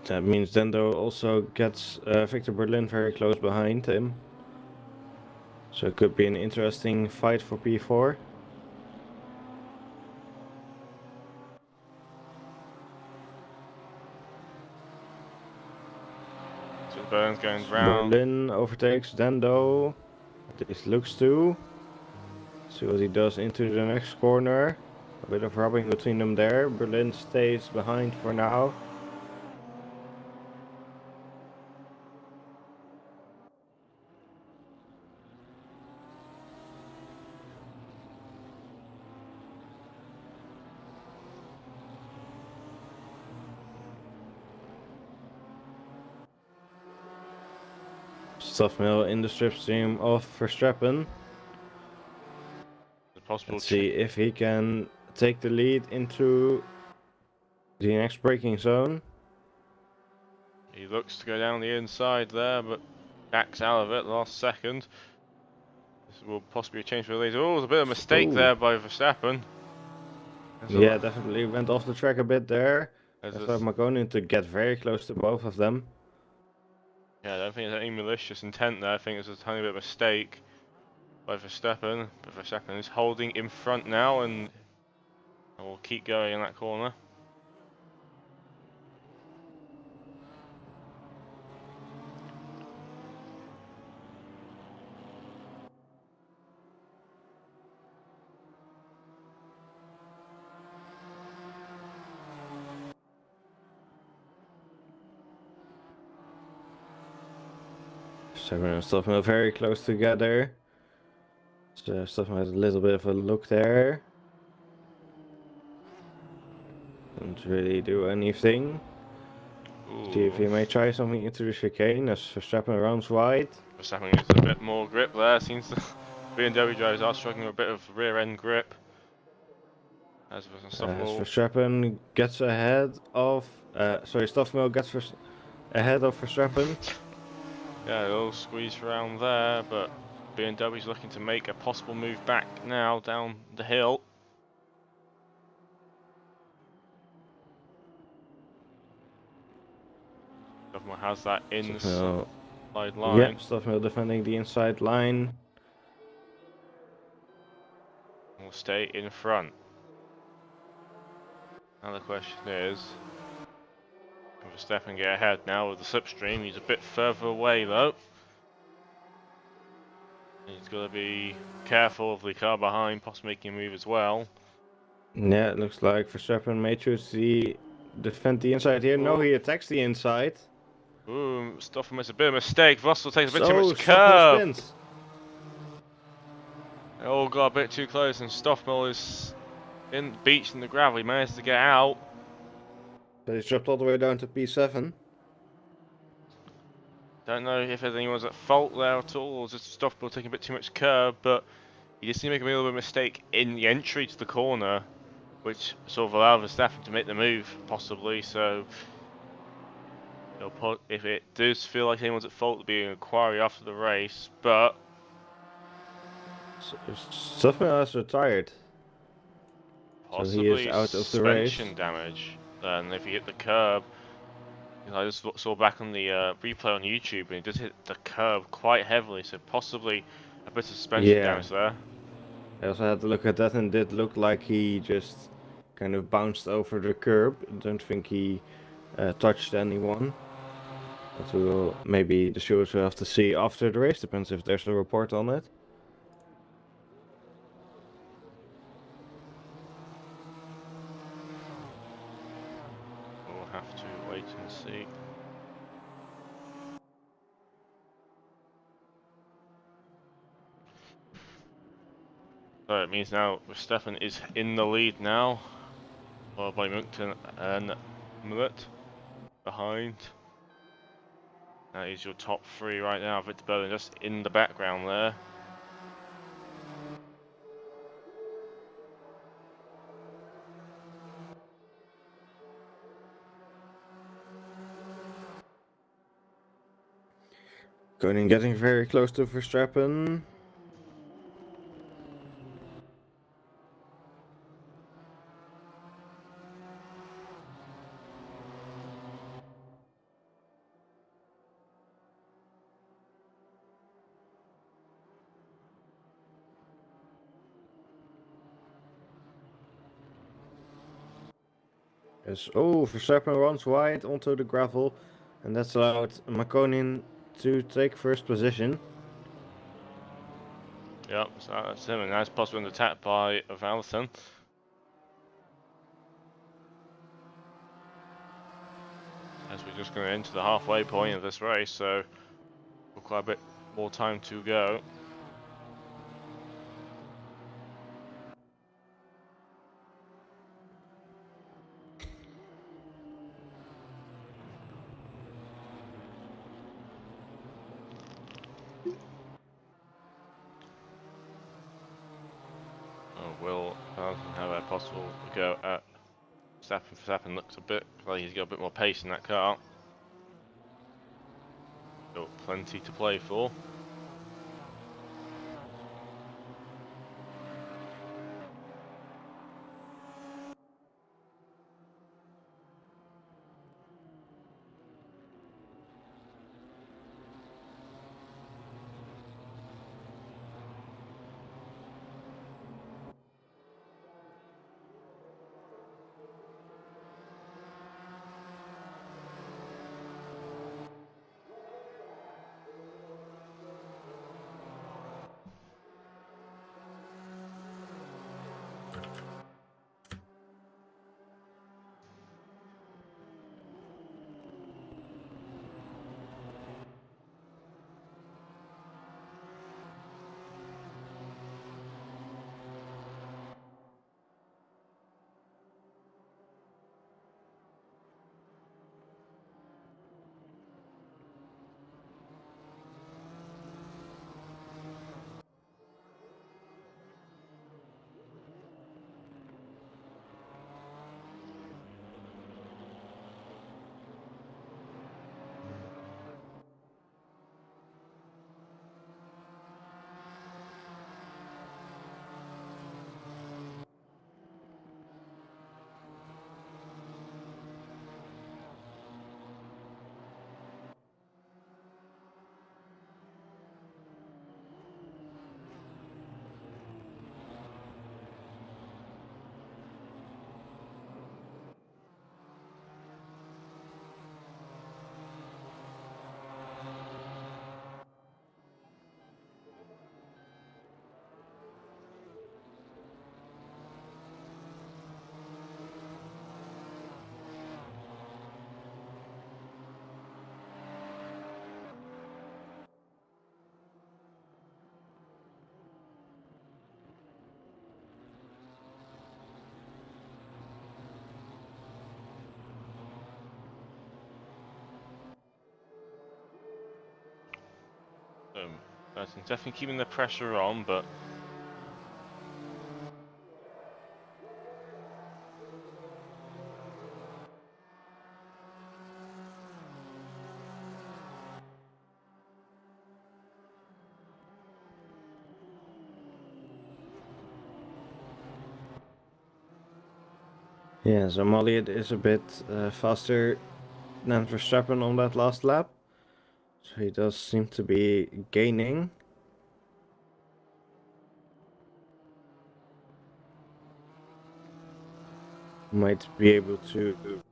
That means Dendo also gets Victor Berlin very close behind him. So it could be an interesting fight for P4. So Burns going round. Berlin overtakes Dendo. This looks to. See what he does into the next corner. A bit of rubbing between them there. Berlin stays behind for now. Stuffmill in the slipstream of Verstappen. Let's see if he can take the lead into the next braking zone. He looks to go down the inside there, but backs out of it last second. This will possibly be a change for the lead. Oh, there's a bit of a mistake there by Verstappen. Yeah, definitely went off the track a bit there. That's why McConan to get very close to both of them. Yeah, I don't think there's any malicious intent there. I think it's a tiny bit of a mistake by Verstappen. But Verstappen is holding in front now and will keep going in that corner. Seven and Stuffmill very close together. So Stuffmill has a little bit of a look there. Doesn't really do anything. Ooh. See if he may try something into the chicane as Verstappen rounds wide. Verstappen gets a bit more grip there. Seems the BMW drivers are struggling with a bit of rear end grip. As Verstappen gets ahead of... Stuffmill gets ahead of Verstappen. Yeah, a little squeeze around there, but BMW's looking to make a possible move back now down the hill. Stuffmill has that inside line. Yep, Stuffmill defending the inside line. Will stay in front. Now the question is, can Verstappen get ahead now with the slipstream? He's a bit further away though. He's got to be careful of the car behind, possibly making a move as well. Yeah, it looks like Verstappen may choose to defend the inside here. Ooh. No, he attacks the inside. Ooh, Stoffel makes a bit of a mistake. Russell takes a bit too much curb. They all got a bit too close, and Stoffel is in the beach in the gravel. He managed to get out. But he's dropped all the way down to P7. Don't know if anyone's at fault there at all, or just Stoffel taking a bit too much curb, but he just seemed to make a little bit of a mistake in the entry to the corner, which sort of allowed Verstappen to make the move, possibly. So, if it does feel like anyone's at fault, there'll be an inquiry after the race, but Stuffmill has retired. Possibly so he is out of the race. Suspension damage. And if he hit the curb, I just saw back on the replay on YouTube, and he did hit the curb quite heavily. So possibly a bit of suspension damage there. I also had to look at that, and it did look like he just kind of bounced over the curb. I don't think he touched anyone. But we'll maybe the stewards will have to see after the race. Depends if there's a report on it. We'll have to wait and see. So it means now Verstappen is in the lead now, followed by Monkton and Mullet behind. That is your top three right now. Victor Berlin just in the background there. Koning getting very close to Verstappen. Yes. Oh, Verstappen runs wide onto the gravel, and that's allowed Makonnen to take first position. Yep, so that's him. A nice possible attack by Valentine. As we're just going to enter the halfway point of this race, so we've quite a bit more time to go. Oh, will Valentine have a possible go at Verstappen? Verstappen looks a bit like he's got a bit more pace in that car. Still plenty to play for. That's definitely keeping the pressure on, but Yeah, so Molliet is a bit faster than Verstappen on that last lap. So he does seem to be gaining. Might be able to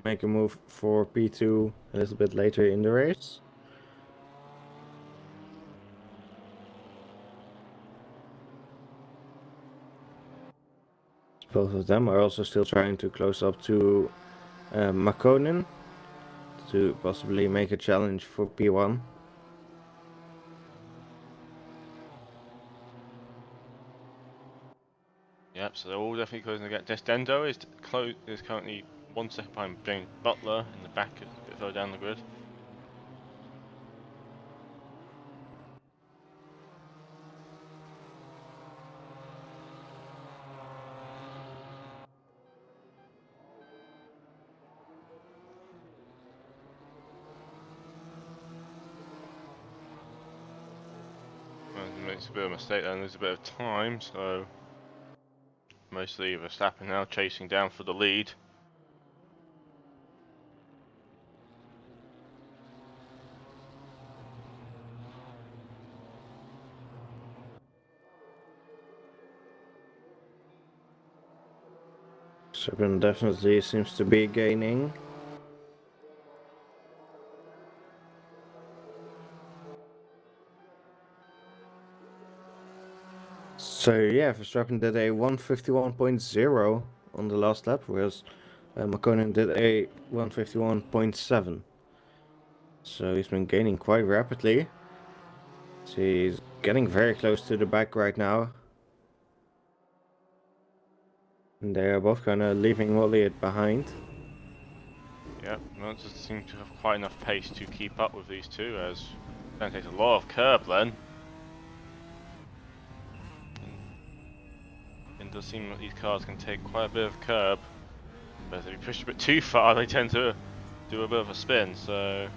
make a move for P2 a little bit later in the race. Both of them are also still trying to close up to Makonnen to possibly make a challenge for P1. yep. So they're all definitely closing the gap. Desdendo is currently 1 second behind James Butler in the back, a bit further down the grid. And makes a bit of a mistake there and loses a bit of time, so mostly Verstappen now chasing down for the lead. Verstappen definitely seems to be gaining. So yeah, Verstappen did a 151.0 on the last lap, whereas McConan did a 151.7. So he's been gaining quite rapidly. So he's getting very close to the back right now. And they are both kind of leaving Wally behind. Yep, not just seem to have quite enough pace to keep up with these two, as it's going to take a lot of curb then. And it does seem that these cars can take quite a bit of curb, but if you push a bit too far, they tend to do a bit of a spin, so...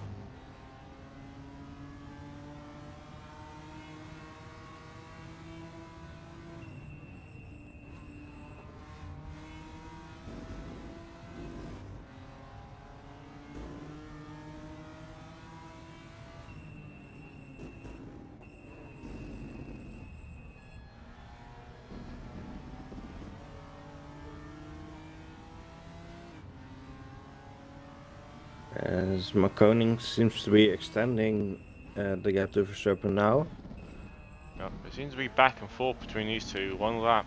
As McConan seems to be extending the gap to Verstappen now. Yep, it seems to be back and forth between these two. One lap,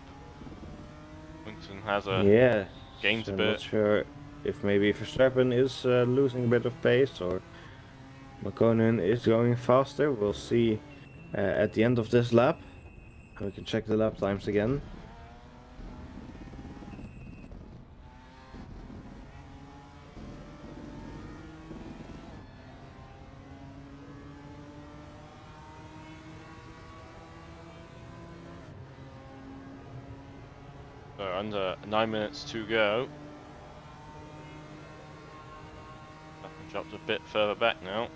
Winston has Yeah, gains so a I'm not bit. sure if maybe Verstappen is losing a bit of pace or McConan is going faster. We'll see at the end of this lap. We can check the lap times again. So under 9 minutes to go. Dropped a bit further back now.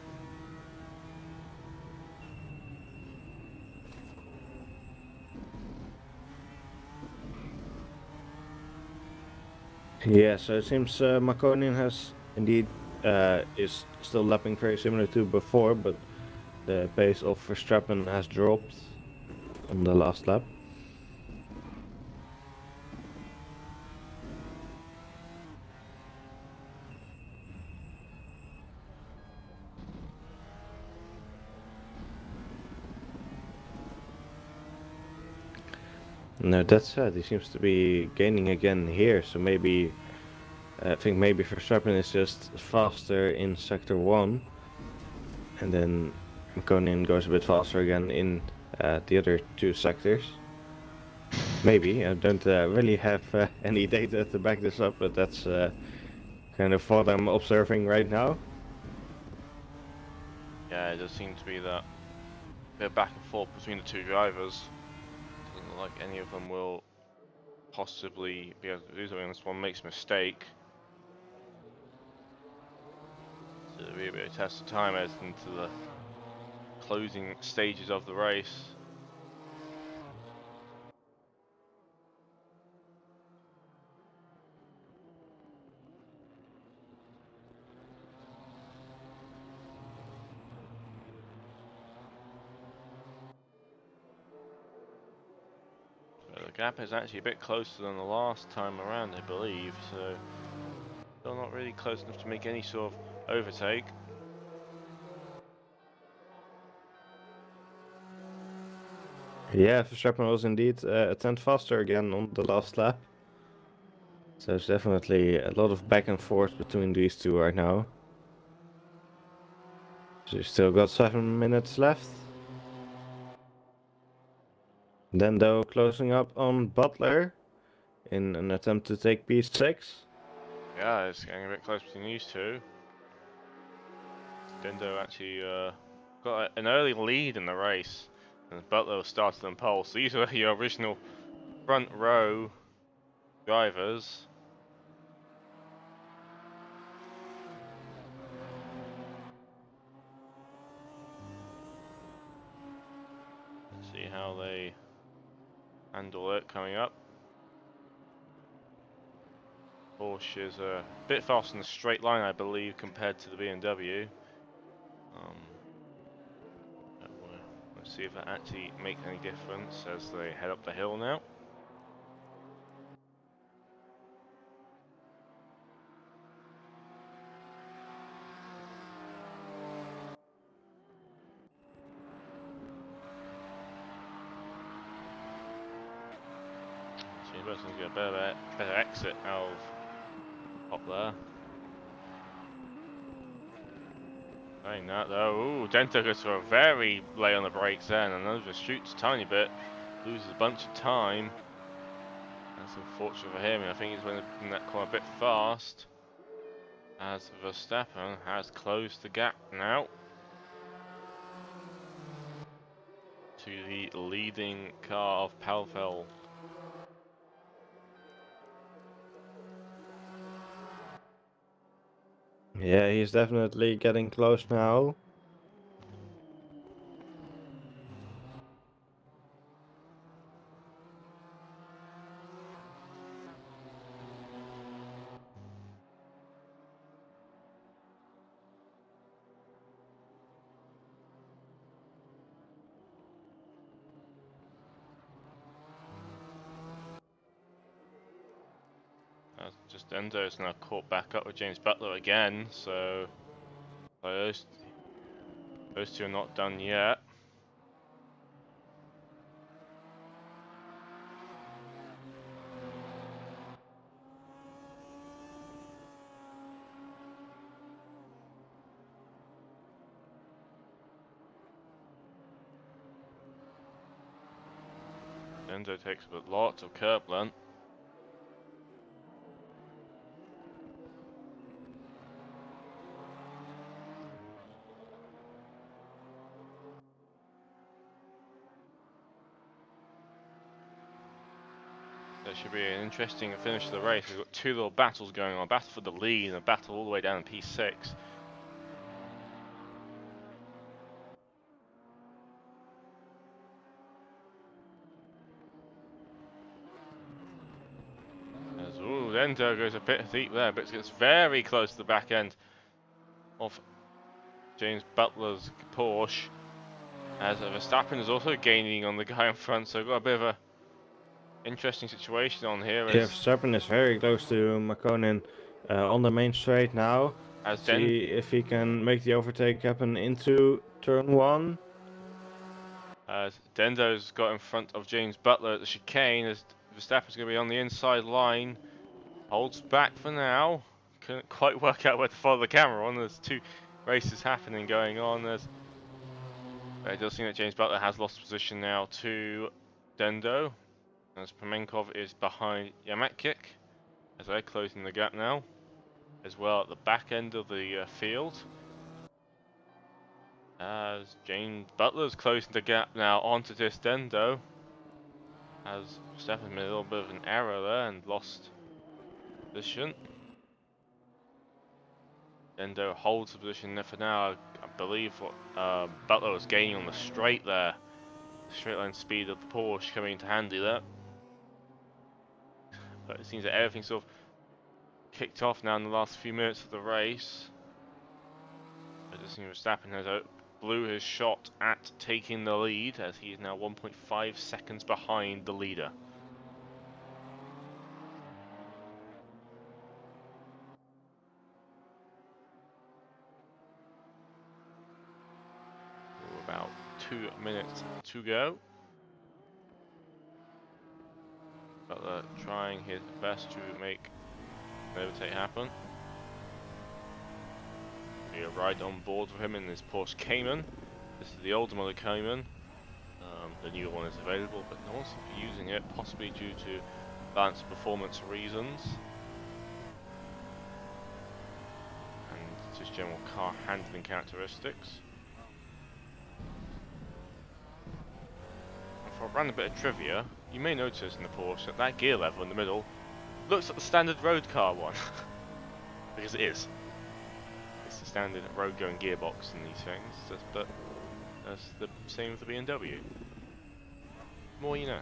Yeah, so it seems McConan has indeed is still lapping very similar to before, but the pace of Verstappen has dropped on the last lap. No, that said, he seems to be gaining again here, so maybe I think maybe Verstappen is just faster in sector 1, and then McConan goes a bit faster again in the other two sectors. Maybe, I don't really have any data to back this up, but that's kind of what I'm observing right now. Yeah, it does seem to be that bit back and forth between the two drivers. Doesn't look like any of them will possibly be able to do something unless one makes a mistake. So it'll be a bit of test of time as into the closing stages of the race. So the gap is actually a bit closer than the last time around, I believe, so still not really close enough to make any sort of overtake. Yeah, Verstappen was indeed a tenth faster again on the last lap. So there's definitely a lot of back and forth between these two right now. So you still got 7 minutes left. Then though closing up on Butler in an attempt to take P6. Yeah, it's getting a bit close between these two. Dendo actually got an early lead in the race, and Butler started on pole. So these were your original front row drivers. Let's see how they handle it coming up. Porsche is a bit faster in the straight line, I believe, compared to the BMW. Let's see if that actually makes any difference as they head up the hill now. First one's got a better exit out of top there. Saying that though, ooh, Dento goes for a very late on the brakes then, and Nova shoots a tiny bit, loses a bunch of time. That's unfortunate for him, and I think he's went in that corner a bit fast. As Verstappen has closed the gap now to the leading car of Palfel. Yeah, he's definitely getting close now. Just Endo's now caught back up with James Butler again, so those two are not done yet. Endo takes with lots of curb length. That should be an interesting finish to the race. We've got two little battles going on, a battle for the lead and a battle all the way down in P6. As, ooh, Endo goes a bit deep there, but gets very close to the back end of James Butler's Porsche. As Verstappen is also gaining on the guy in front, so we've got a bit of a interesting situation on here. Yeah, Verstappen is very close to McConan on the main straight now. See if he can make the overtake happen into turn 1. As Dendo's got in front of James Butler at the chicane, as Verstappen's going to be on the inside line. Holds back for now. Couldn't quite work out where to follow the camera on. There's two races happening going on. But it does seem that James Butler has lost position now to Dendo. As Pimenkov is behind Yamakik. As they're closing the gap now. As well at the back end of the field. As James Butler's closing the gap now onto this Dendo. As Verstappen made a little bit of an error there and lost position. Dendo holds the position there for now. I believe what Butler was gaining on the straight there. The straight line speed of the Porsche coming into handy there. But it seems that everything sort of kicked off now in the last few minutes of the race. It just seems Verstappen has blew his shot at taking the lead, as he is now 1.5 seconds behind the leader. About 2 minutes to go. Butler trying his best to make an overtake happen. We are right on board with him in this Porsche Cayman. This is the older model Cayman. The newer one is available, but no one's using it, possibly due to balance performance reasons. And just general car handling characteristics. For a random bit of trivia, you may notice in the Porsche that that gear level in the middle looks like the standard road car one. Because it is. It's the standard road going gearbox in these things, but that's the same with the BMW. More you know.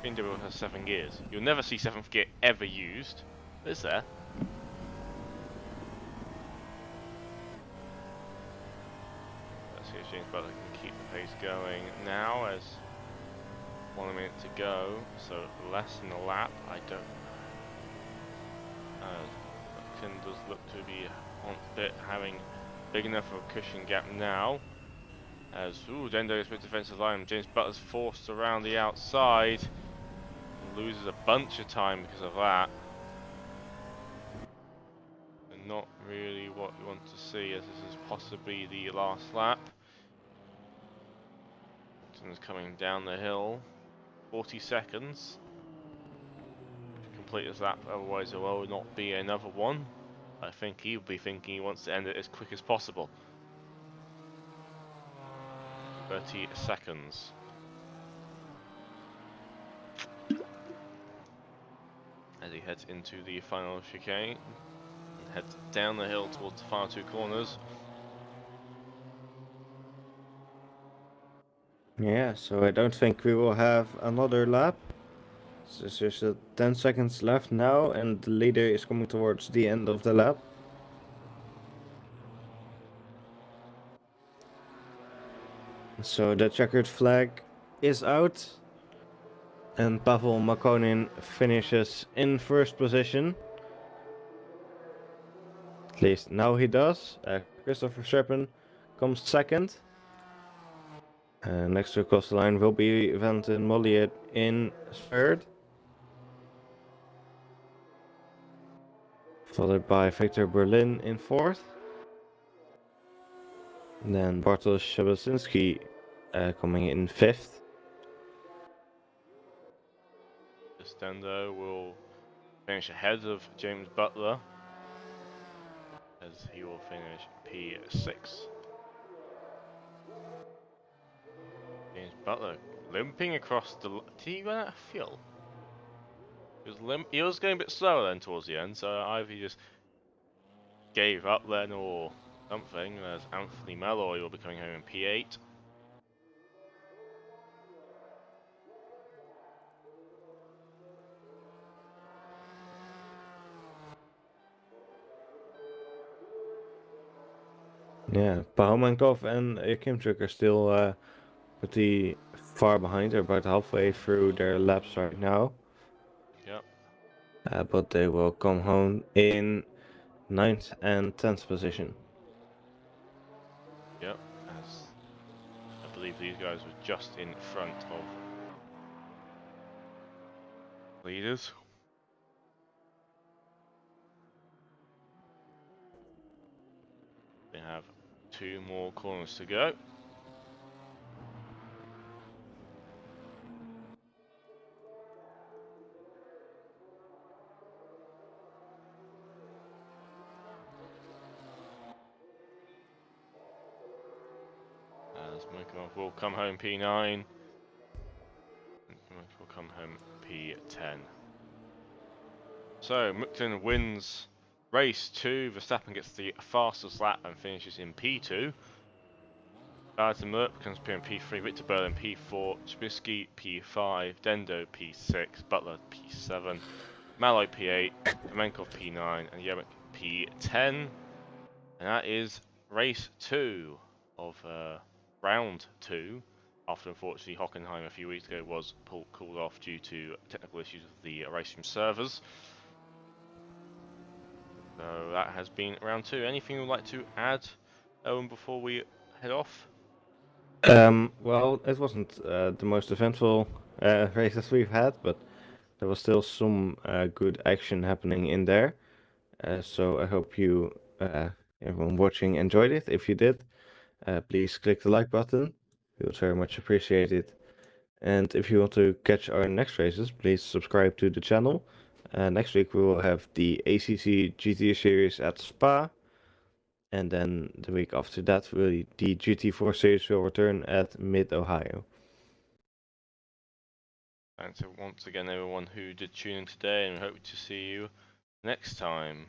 BMW has 7 gears. You'll never see 7th gear ever used, but it's there. Let's see if James Butler can keep the pace going now, as 1 minute to go, so less than a lap. I don't. Does look to be on bit having big enough of a cushion gap now. As Dendo gets with defensive line, James Butler's forced around the outside. loses a bunch of time because of that. And not really what you want to see, as this is possibly the last lap. Is coming down the hill. 40 seconds to complete this lap, otherwise there will not be another one. I think he'll be thinking he wants to end it as quick as possible. 30 seconds. As he heads into the final chicane and heads down the hill towards the final two corners. Yeah, so I don't think we will have another lap. So there's just 10 seconds left now, and the leader is coming towards the end of the lap. So the checkered flag is out, and Pavel Makonin finishes in first position. At least now he does. Christopher Serpen comes second. Next to across the line will be Valentin Molliet in third. Followed by Victor Berlin in fourth. And then Bartosz Shabasinski coming in fifth. Stendo will finish ahead of James Butler, as he will finish P6. James Butler limping across the... Did he run out of fuel? He was going a bit slower then towards the end, so either he just gave up then or something, as Anthony Malloy will be coming home in P8. Yeah, Pahomankov and Kimchuk are still pretty far behind. They're about halfway through their laps right now. Yep. But they will come home in 9th and 10th position. Yep, as I believe these guys were just in front of leaders. They have 2 more corners to go. As Mikhailov will come home P9. Will come home P10. So Mukden wins race 2. Verstappen gets the fastest lap and finishes in P2. Valentin Merck becomes P3. Victor Berlin P4. Trubisky P5. Dendo P6. Butler P7. Malloy P8. Fomenkov P9. And Yemek P10. And that is race 2 of round 2. After unfortunately Hockenheim a few weeks ago was called off due to technical issues with the racing servers. So that has been round 2. Anything you would like to add, Owen, before we head off? Well, it wasn't the most eventful races we've had, but there was still some good action happening in there. So I hope you, everyone watching, enjoyed it. If you did, please click the like button. We would very much appreciate it. And if you want to catch our next races, please subscribe to the channel. Next week we will have the ACC GT Series at Spa. And then the week after that, the GT4 Series will return at Mid-Ohio. Thanks once again everyone who did tune in today, and we hope to see you next time.